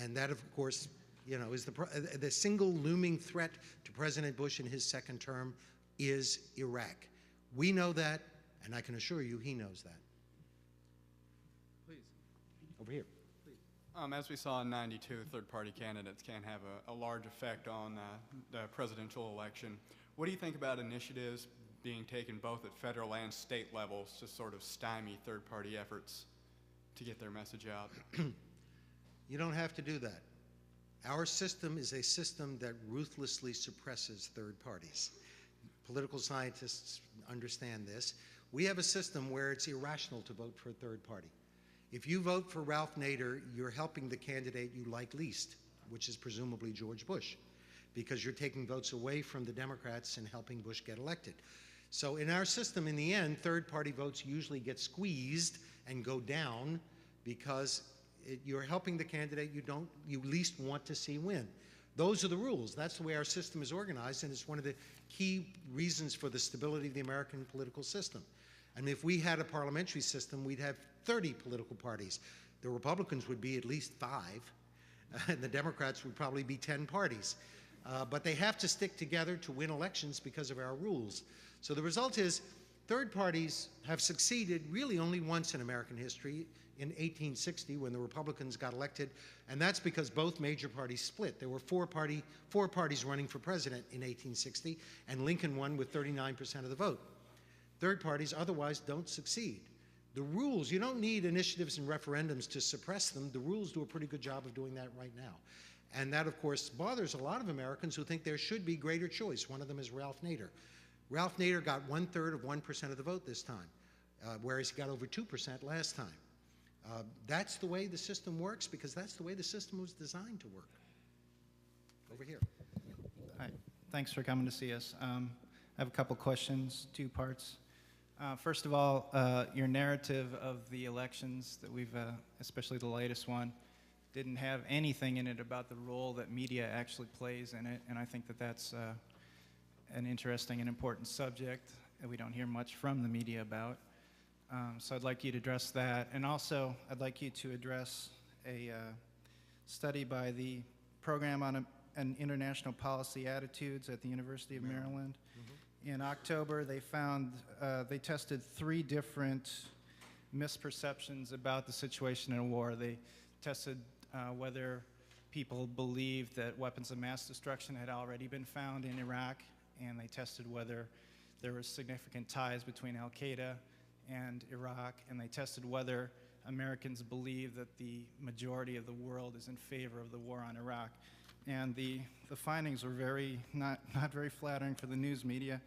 And that, of course, you know, is the single looming threat to President Bush in his second term is Iraq. We know that, and I can assure you he knows that. Please. Over here. As we saw in '92, third-party candidates can have a large effect on the presidential election. What do you think about initiatives being taken both at federal and state levels to sort of stymie third-party efforts to get their message out? You don't have to do that. Our system is a system that ruthlessly suppresses third parties. Political scientists understand this. We have a system where it's irrational to vote for a third party. If you vote for Ralph Nader, you're helping the candidate you like least, which is presumably George Bush, because you're taking votes away from the Democrats and helping Bush get elected. So in our system, in the end, third-party votes usually get squeezed and go down because you're helping the candidate you least want to see win. Those are the rules. That's the way our system is organized, and it's one of the key reasons for the stability of the American political system. And if we had a parliamentary system, we'd have 30 political parties. The Republicans would be at least 5, and the Democrats would probably be 10 parties. But they have to stick together to win elections because of our rules. So the result is third parties have succeeded really only once in American history, in 1860 when the Republicans got elected, and that's because both major parties split. There were four parties running for president in 1860, and Lincoln won with 39% of the vote. Third parties otherwise don't succeed. The rules, you don't need initiatives and referendums to suppress them. The rules do a pretty good job of doing that right now. And that, of course, bothers a lot of Americans who think there should be greater choice. One of them is Ralph Nader. Ralph Nader got 1/3 of 1% of the vote this time, whereas he got over 2% last time. That's the way the system works because that's the way the system was designed to work. Over here. Hi, thanks for coming to see us. I have a couple questions, 2 parts. First of all, your narrative of the elections that we've, especially the latest one, didn't have anything in it about the role that media actually plays in it, and I think that that's an interesting and important subject that we don't hear much from the media about. So I'd like you to address that, and also I'd like you to address a study by the Program on International Policy Attitudes at the University of Maryland. In October, they found, they tested 3 different misperceptions about the situation in a war. They tested whether people believed that weapons of mass destruction had already been found in Iraq, and they tested whether there were significant ties between Al-Qaeda and Iraq, and they tested whether Americans believe that the majority of the world is in favor of the war on Iraq. And the findings were not very flattering for the news media.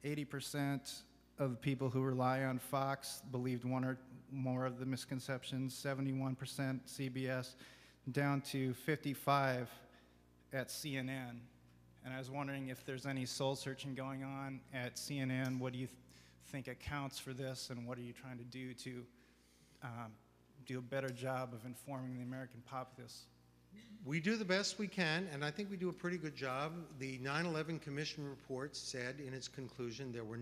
80% of the people who rely on Fox believed one or more of the misconceptions, 71% CBS, down to 55% at CNN. And I was wondering if there's any soul searching going on at CNN. What do you think accounts for this, and what are you trying to do to do a better job of informing the American populace? We do the best we can, and I think we do a pretty good job. The 9/11 Commission report said in its conclusion there was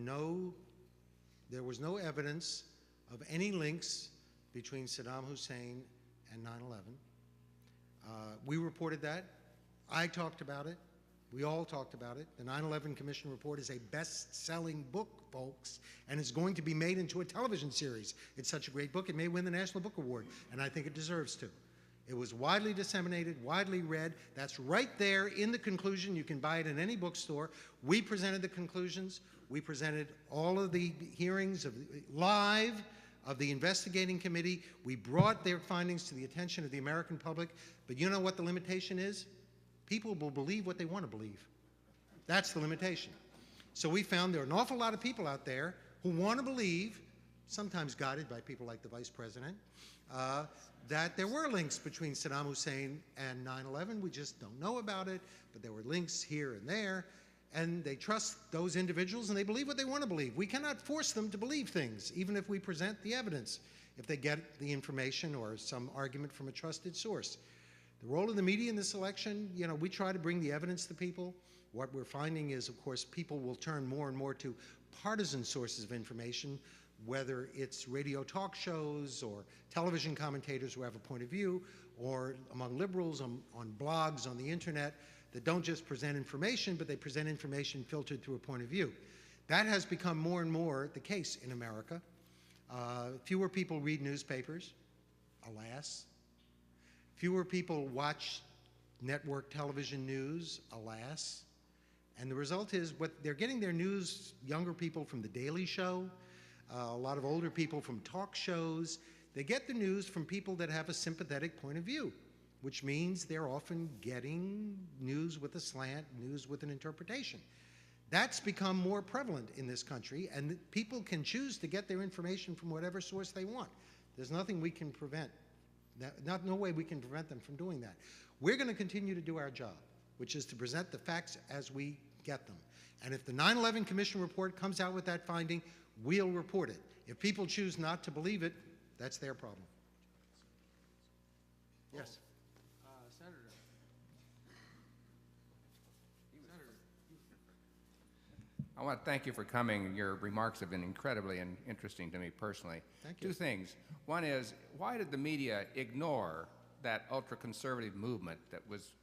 no evidence of any links between Saddam Hussein and 9/11. We reported that. I talked about it. We all talked about it. The 9/11 Commission report is a best-selling book, folks, and it's going to be made into a television series. It's such a great book, it may win the National Book Award, and I think it deserves to. It was widely disseminated, widely read. That's right there in the conclusion. You can buy it in any bookstore. We presented the conclusions. We presented all of the hearings live of the investigating committee. We brought their findings to the attention of the American public. But you know what the limitation is? People will believe what they want to believe. That's the limitation. So we found there are an awful lot of people out there who want to believe, sometimes guided by people like the Vice President, that there were links between Saddam Hussein and 9/11. We just don't know about it, but there were links here and there, and they trust those individuals and they believe what they want to believe. We cannot force them to believe things, even if we present the evidence, if they get the information or some argument from a trusted source. The role of the media in this election, you know, we try to bring the evidence to people. What we're finding is, of course, people will turn more and more to partisan sources of information, whether it's radio talk shows or television commentators who have a point of view, or among liberals on blogs on the internet that don't just present information, but they present information filtered through a point of view. That has become more and more the case in America. Fewer people read newspapers, alas. Fewer people watch network television news, alas. And the result is they're getting their news, younger people from The Daily Show, a lot of older people from talk shows. They get the news from people that have a sympathetic point of view, which means they're often getting news with a slant, news with an interpretation. That's become more prevalent in this country, and people can choose to get their information from whatever source they want. There's nothing we can prevent, no way we can prevent them from doing that. We're going to continue to do our job, which is to present the facts as we get them. And if the 9/11 Commission report comes out with that finding, we'll report it. If people choose not to believe it, that's their problem. Yes? Senator. I want to thank you for coming. Your remarks have been incredibly and interesting to me personally. Thank you. 2 things. One is, why did the media ignore that ultra-conservative movement that was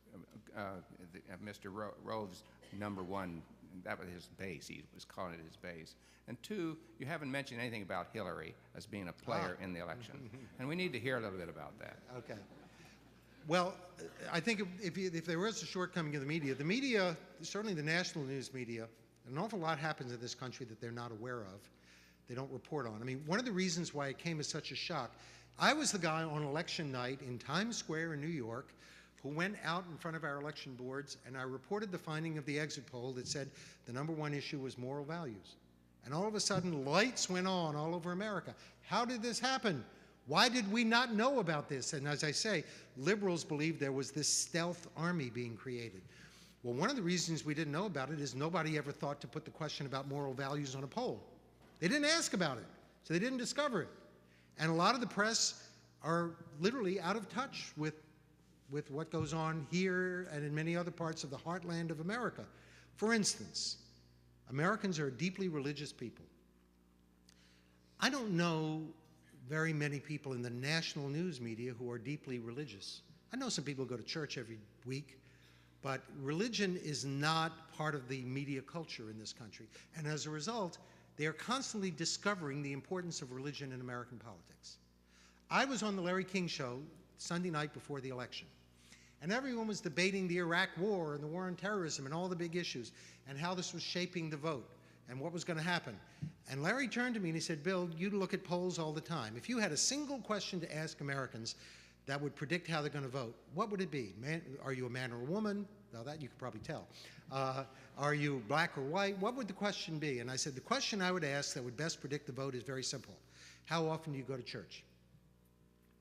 Mr. Rove's #1? That was his base. He was calling it his base. And 2, you haven't mentioned anything about Hillary as being a player in the election. And we need to hear a little bit about that. Okay. Well, I think if there was a shortcoming of the media, certainly the national news media, an awful lot happens in this country that they're not aware of. They don't report on. I mean, one of the reasons why it came as such a shock, I was the guy on election night in Times Square in New York who went out in front of our election boards, and I reported the finding of the exit poll that said the #1 issue was moral values. And all of a sudden, lights went on all over America. How did this happen? Why did we not know about this? And as I say, liberals believed there was this stealth army being created. Well, one of the reasons we didn't know about it is nobody ever thought to put the question about moral values on a poll. They didn't ask about it, so they didn't discover it. And a lot of the press are literally out of touch with what goes on here and in many other parts of the heartland of America. For instance, Americans are a deeply religious people. I don't know very many people in the national news media who are deeply religious. I know some people go to church every week, but religion is not part of the media culture in this country. And as a result, they are constantly discovering the importance of religion in American politics. I was on the Larry King Show Sunday night before the election, and everyone was debating the Iraq War and the war on terrorism and all the big issues and how this was shaping the vote and what was going to happen. And Larry turned to me and he said, "Bill, you look at polls all the time. If you had a single question to ask Americans that would predict how they're going to vote, what would it be? Are you a man or a woman?" Well, that you could probably tell. "Are you black or white?" What would the question be? And I said, the question I would ask that would best predict the vote is very simple. How often do you go to church?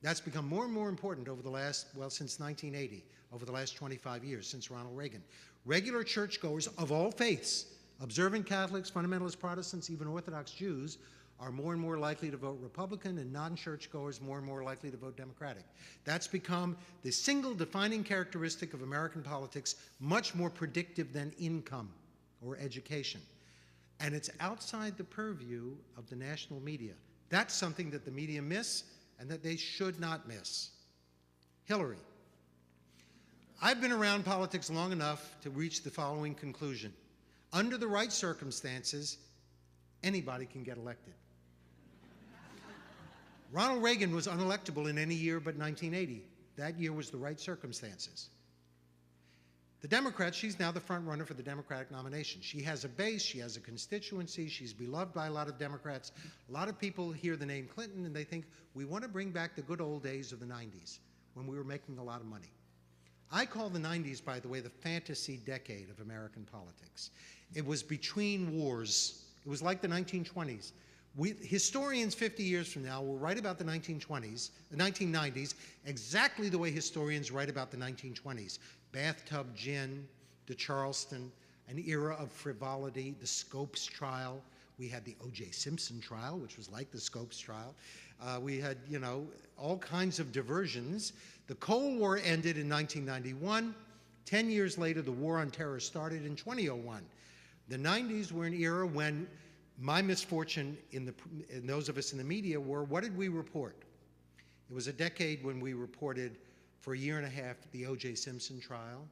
That's become more and more important over the last, well, since 1980, over the last 25 years, since Ronald Reagan. Regular churchgoers of all faiths, observant Catholics, fundamentalist Protestants, even Orthodox Jews, are more and more likely to vote Republican, and non-churchgoers more and more likely to vote Democratic. That's become the single defining characteristic of American politics, much more predictive than income or education. And it's outside the purview of the national media. That's something that the media miss and that they should not miss. Hillary. I've been around politics long enough to reach the following conclusion. Under the right circumstances, anybody can get elected. Ronald Reagan was unelectable in any year but 1980. That year was the right circumstances. The Democrats, she's now the front runner for the Democratic nomination. She has a base, she has a constituency, she's beloved by a lot of Democrats. A lot of people hear the name Clinton and they think, we want to bring back the good old days of the 90s when we were making a lot of money. I call the 90s, by the way, the fantasy decade of American politics. It was between wars. It was like the 1920s. Historians 50 years from now will write about the 1920s, the 1990s, exactly the way historians write about the 1920s. Bathtub gin, the Charleston, an era of frivolity, the Scopes trial. We had the O.J. Simpson trial, which was like the Scopes trial. We had, all kinds of diversions. The Cold War ended in 1991. 10 years later, the War on Terror started in 2001. The 90s were an era when my misfortune in those of us in the media were, what did we report? It was a decade when we reported for a year and a half the O.J. Simpson trial,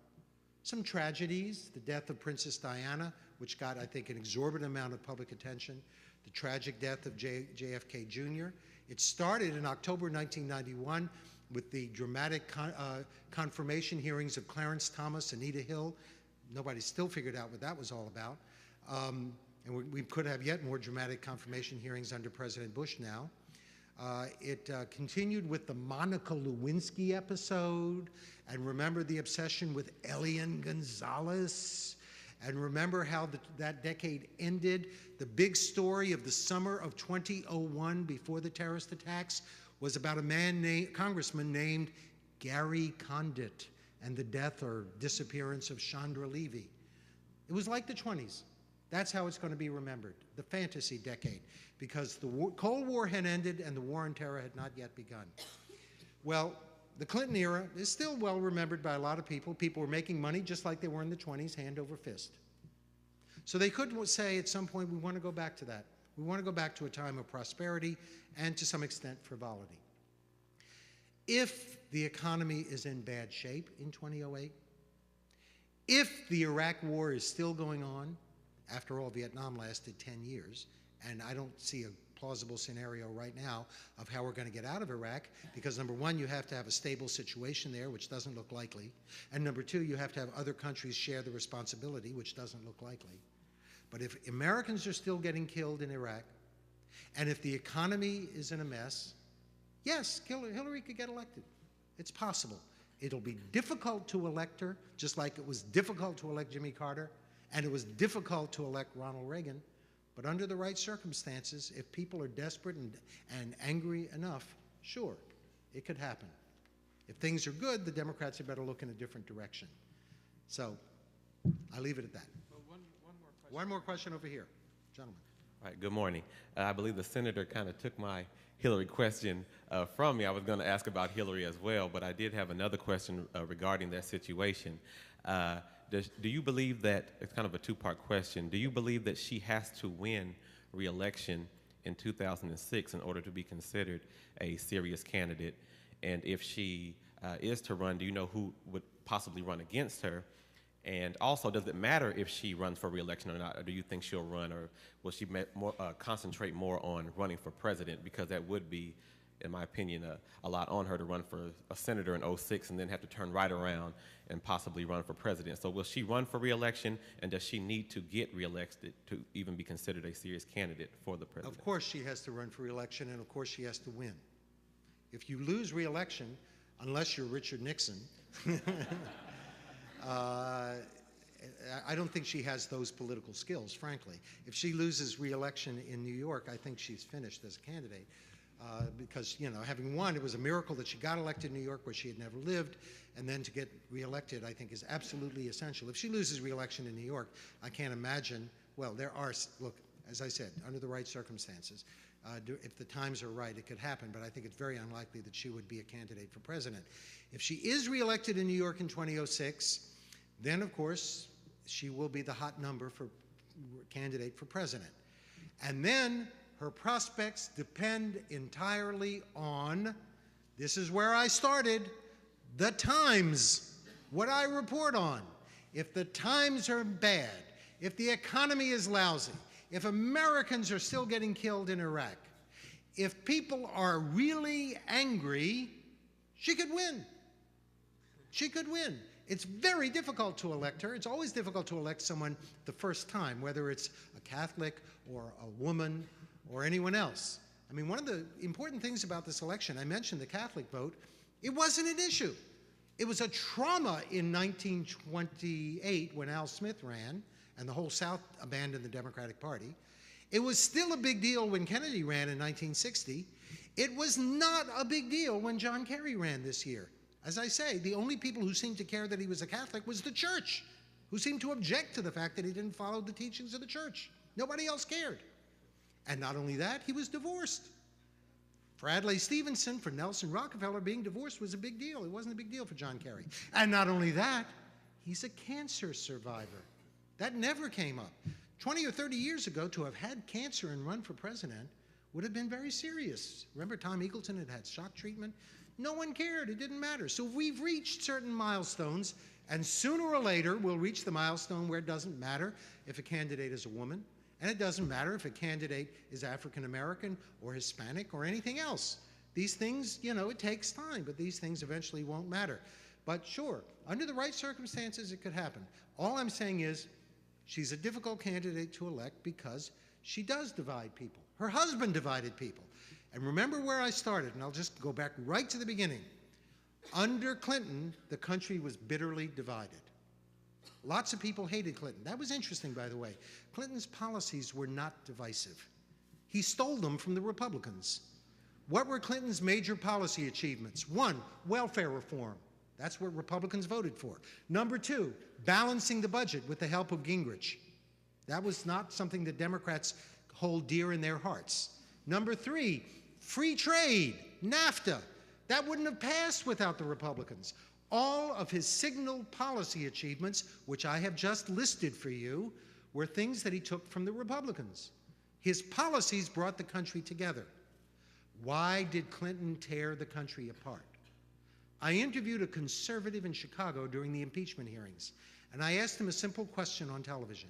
some tragedies, the death of Princess Diana, which got, I think, an exorbitant amount of public attention, the tragic death of JFK Jr. It started in October 1991 with the dramatic confirmation hearings of Clarence Thomas, Anita Hill. Nobody still figured out what that was all about. And we could have yet more dramatic confirmation hearings under President Bush now. It continued with the Monica Lewinsky episode, and remember the obsession with Elian Gonzalez, and remember how that decade ended. The big story of the summer of 2001 before the terrorist attacks was about a congressman named Gary Condit and the death or disappearance of Chandra Levy. It was like the 20s. That's how it's going to be remembered, the fantasy decade, because the Cold War had ended and the War on Terror had not yet begun. Well, the Clinton era is still well remembered by a lot of people. People were making money just like they were in the 20s, hand over fist. So they could say at some point, we want to go back to that. We want to go back to a time of prosperity and to some extent frivolity. If the economy is in bad shape in 2008, if the Iraq War is still going on, after all, Vietnam lasted 10 years, and I don't see a plausible scenario right now of how we're going to get out of Iraq, because number one, you have to have a stable situation there, which doesn't look likely, and number two, you have to have other countries share the responsibility, which doesn't look likely. But if Americans are still getting killed in Iraq, and if the economy is in a mess, yes, Hillary could get elected. It's possible. It'll be difficult to elect her, just like it was difficult to elect Jimmy Carter, and it was difficult to elect Ronald Reagan. But under the right circumstances, if people are desperate and angry enough, sure, it could happen. If things are good, the Democrats had better look in a different direction. So I leave it at that. Well, one more question. One more question over here, gentlemen. All right, good morning. I believe the senator kind of took my Hillary question from me. I was going to ask about Hillary as well, but I did have another question regarding that situation. Do you believe that, it's kind of a two-part question, do you believe that she has to win re-election in 2006 in order to be considered a serious candidate? And if she is to run, do you know who would possibly run against her? And also, does it matter if she runs for re-election or not, or do you think she'll run, or will she concentrate more on running for president? Because that would be, in my opinion, a lot on her to run for a senator in 06 and then have to turn right around and possibly run for president. So will she run for re-election, and does she need to get re-elected to even be considered a serious candidate for the president? Of course she has to run for re-election, and of course she has to win. If you lose re-election, unless you're Richard Nixon, I don't think she has those political skills, frankly. If she loses re-election in New York, I think she's finished as a candidate. Because, you know, having won, it was a miracle that she got elected in New York where she had never lived, and then to get re-elected, I think, is absolutely essential. If she loses re-election in New York, I can't imagine, well, there are, look, as I said, under the right circumstances, if the times are right, it could happen, but I think it's very unlikely that she would be a candidate for president. If she is re-elected in New York in 2006, then, of course, she will be the hot number for candidate for president. And then her prospects depend entirely on, this is where I started, the times, what I report on. If the times are bad, if the economy is lousy, if Americans are still getting killed in Iraq, if people are really angry, she could win. She could win. It's very difficult to elect her. It's always difficult to elect someone the first time, whether it's a Catholic or a woman or anyone else. I mean, one of the important things about this election, I mentioned the Catholic vote, it wasn't an issue. It was a trauma in 1928 when Al Smith ran and the whole South abandoned the Democratic Party. It was still a big deal when Kennedy ran in 1960. It was not a big deal when John Kerry ran this year. As I say, the only people who seemed to care that he was a Catholic was the church, who seemed to object to the fact that he didn't follow the teachings of the church. Nobody else cared. And not only that, he was divorced. For Adlai Stevenson, for Nelson Rockefeller, being divorced was a big deal. It wasn't a big deal for John Kerry. And not only that, he's a cancer survivor. That never came up. 20 or 30 years ago, to have had cancer and run for president would have been very serious. Remember Tom Eagleton had had shock treatment? No one cared. It didn't matter. So we've reached certain milestones, and sooner or later we'll reach the milestone where it doesn't matter if a candidate is a woman, and it doesn't matter if a candidate is African American or Hispanic or anything else. These things, you know, it takes time, but these things eventually won't matter. But sure, under the right circumstances, it could happen. All I'm saying is she's a difficult candidate to elect because she does divide people. Her husband divided people. And remember where I started, and I'll just go back right to the beginning. Under Clinton, the country was bitterly divided. Lots of people hated Clinton. That was interesting, by the way. Clinton's policies were not divisive. He stole them from the Republicans. What were Clinton's major policy achievements? One, welfare reform. That's what Republicans voted for. Number two, balancing the budget with the help of Gingrich. That was not something that Democrats hold dear in their hearts. Number three, free trade, NAFTA. That wouldn't have passed without the Republicans. All of his signal policy achievements, which I have just listed for you, were things that he took from the Republicans. His policies brought the country together. Why did Clinton tear the country apart? I interviewed a conservative in Chicago during the impeachment hearings, and I asked him a simple question on television.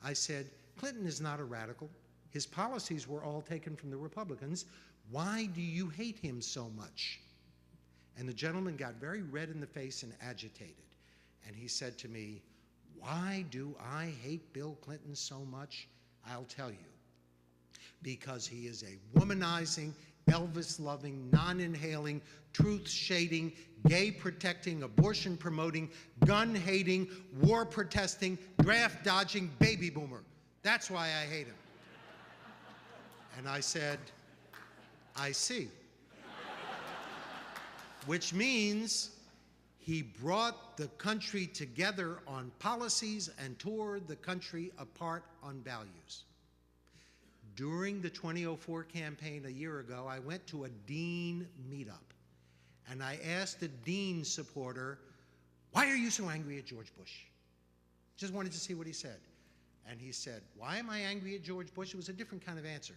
I said, Clinton is not a radical. His policies were all taken from the Republicans. Why do you hate him so much? And the gentleman got very red in the face and agitated. And he said to me, why do I hate Bill Clinton so much? I'll tell you. Because he is a womanizing, Elvis-loving, non-inhaling, truth-shading, gay-protecting, abortion-promoting, gun-hating, war-protesting, draft-dodging baby boomer. That's why I hate him. And I said, I see. Which means he brought the country together on policies and tore the country apart on values. During the 2004 campaign a year ago, I went to a Dean meetup, and I asked a Dean supporter, why are you so angry at George Bush? Just wanted to see what he said. And he said, why am I angry at George Bush? It was a different kind of answer.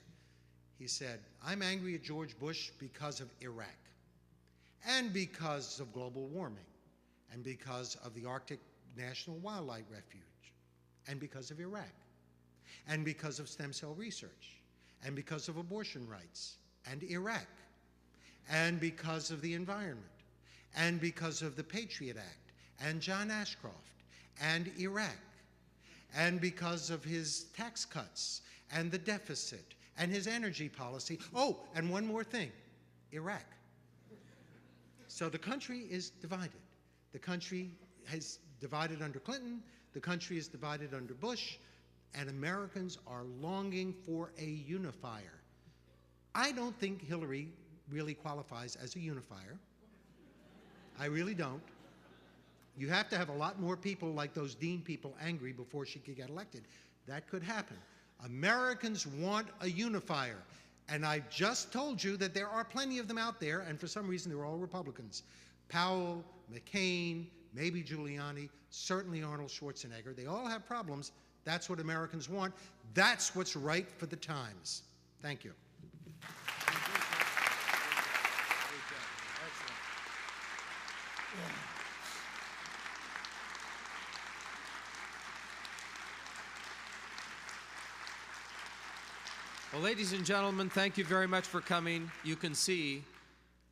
He said, I'm angry at George Bush because of Iraq, and because of global warming, and because of the Arctic National Wildlife Refuge, and because of Iraq, and because of stem cell research, and because of abortion rights, and Iraq, and because of the environment, and because of the Patriot Act, and John Ashcroft, and Iraq, and because of his tax cuts, and the deficit, and his energy policy. Oh, and one more thing, Iraq. So the country is divided. The country has divided under Clinton, the country is divided under Bush, and Americans are longing for a unifier. I don't think Hillary really qualifies as a unifier. I really don't. You have to have a lot more people like those Dean people angry before she could get elected. That could happen. Americans want a unifier. And I just told you that there are plenty of them out there, and for some reason they're all Republicans. Powell, McCain, maybe Giuliani, certainly Arnold Schwarzenegger. They all have problems. That's what Americans want. That's what's right for the times. Thank you. Well, ladies and gentlemen, thank you very much for coming. You can see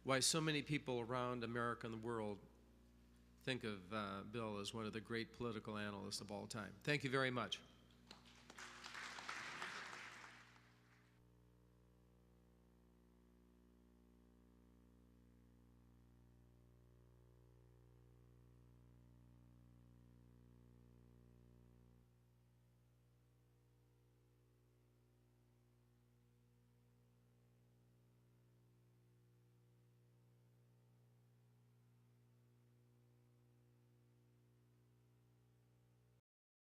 why so many people around America and the world think of Bill as one of the great political analysts of all time. Thank you very much.